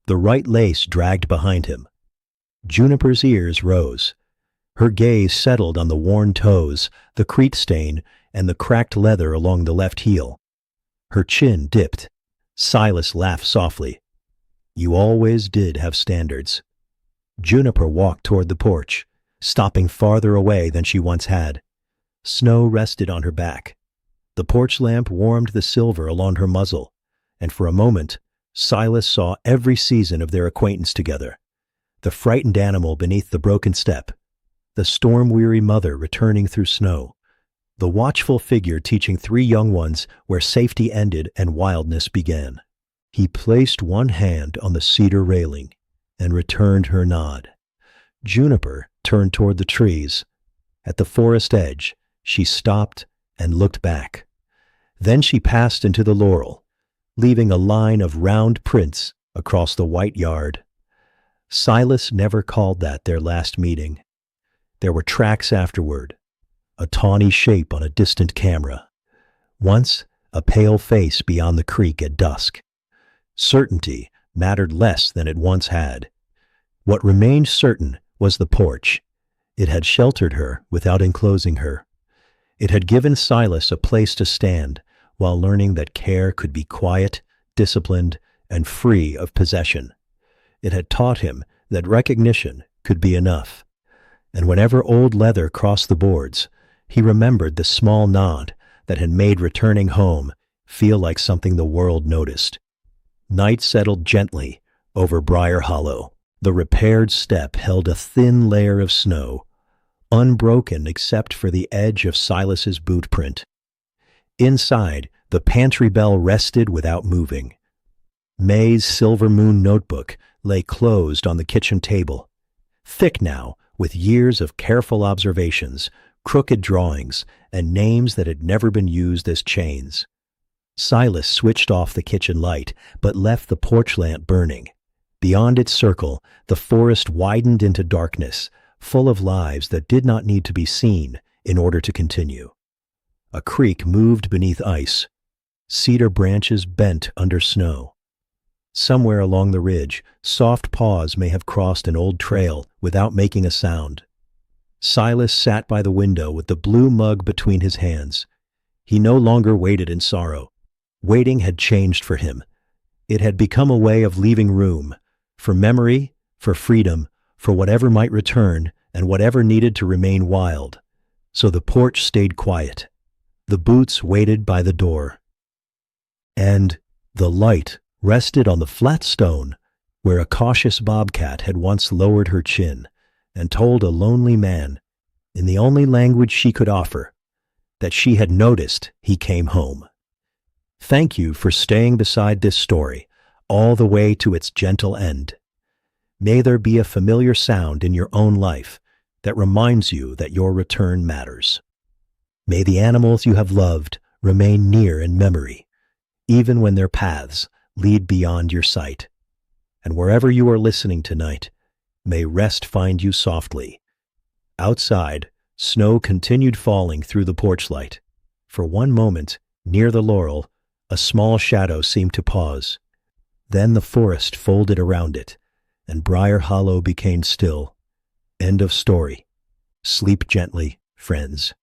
The right lace dragged behind him. Juniper's ears rose. Her gaze settled on the worn toes, the crete stain, and the cracked leather along the left heel. Her chin dipped. Silas laughed softly. "You always did have standards." Juniper walked toward the porch, stopping farther away than she once had. Snow rested on her back. The porch lamp warmed the silver along her muzzle, and for a moment, Silas saw every season of their acquaintance together. The frightened animal beneath the broken step, the storm-weary mother returning through snow, the watchful figure teaching three young ones where safety ended and wildness began. He placed one hand on the cedar railing and returned her nod. Juniper turned toward the trees. At the forest edge, she stopped and looked back. Then she passed into the laurel, leaving a line of round prints across the white yard. Silas never called that their last meeting. There were tracks afterward, a tawny shape on a distant camera. Once, a pale face beyond the creek at dusk. Certainty mattered less than it once had. What remained certain was the porch. It had sheltered her without enclosing her. It had given Silas a place to stand while learning that care could be quiet, disciplined, and free of possession. It had taught him that recognition could be enough. And whenever old leather crossed the boards, he remembered the small nod that had made returning home feel like something the world noticed. Night settled gently over Briar Hollow. The repaired step held a thin layer of snow, unbroken except for the edge of Silas's boot print. Inside, the pantry bell rested without moving. May's Silver Moon notebook lay closed on the kitchen table, thick now with years of careful observations, crooked drawings, and names that had never been used as chains. Silas switched off the kitchen light, but left the porch lamp burning. Beyond its circle, the forest widened into darkness, full of lives that did not need to be seen in order to continue. A creek moved beneath ice. Cedar branches bent under snow. Somewhere along the ridge, soft paws may have crossed an old trail without making a sound. Silas sat by the window with the blue mug between his hands. He no longer waited in sorrow. Waiting had changed for him. It had become a way of leaving room for memory, for freedom, for whatever might return and whatever needed to remain wild. So the porch stayed quiet. The boots waited by the door. And the light rested on the flat stone where a cautious bobcat had once lowered her chin and told a lonely man, in the only language she could offer, that she had noticed he came home. Thank you for staying beside this story all the way to its gentle end. May there be a familiar sound in your own life that reminds you that your return matters. May the animals you have loved remain near in memory, even when their paths lead beyond your sight. And wherever you are listening tonight, may rest find you softly. Outside, snow continued falling through the porch light. For one moment, near the laurel, a small shadow seemed to pause. Then the forest folded around it, and Briar Hollow became still. End of story. Sleep gently, friends.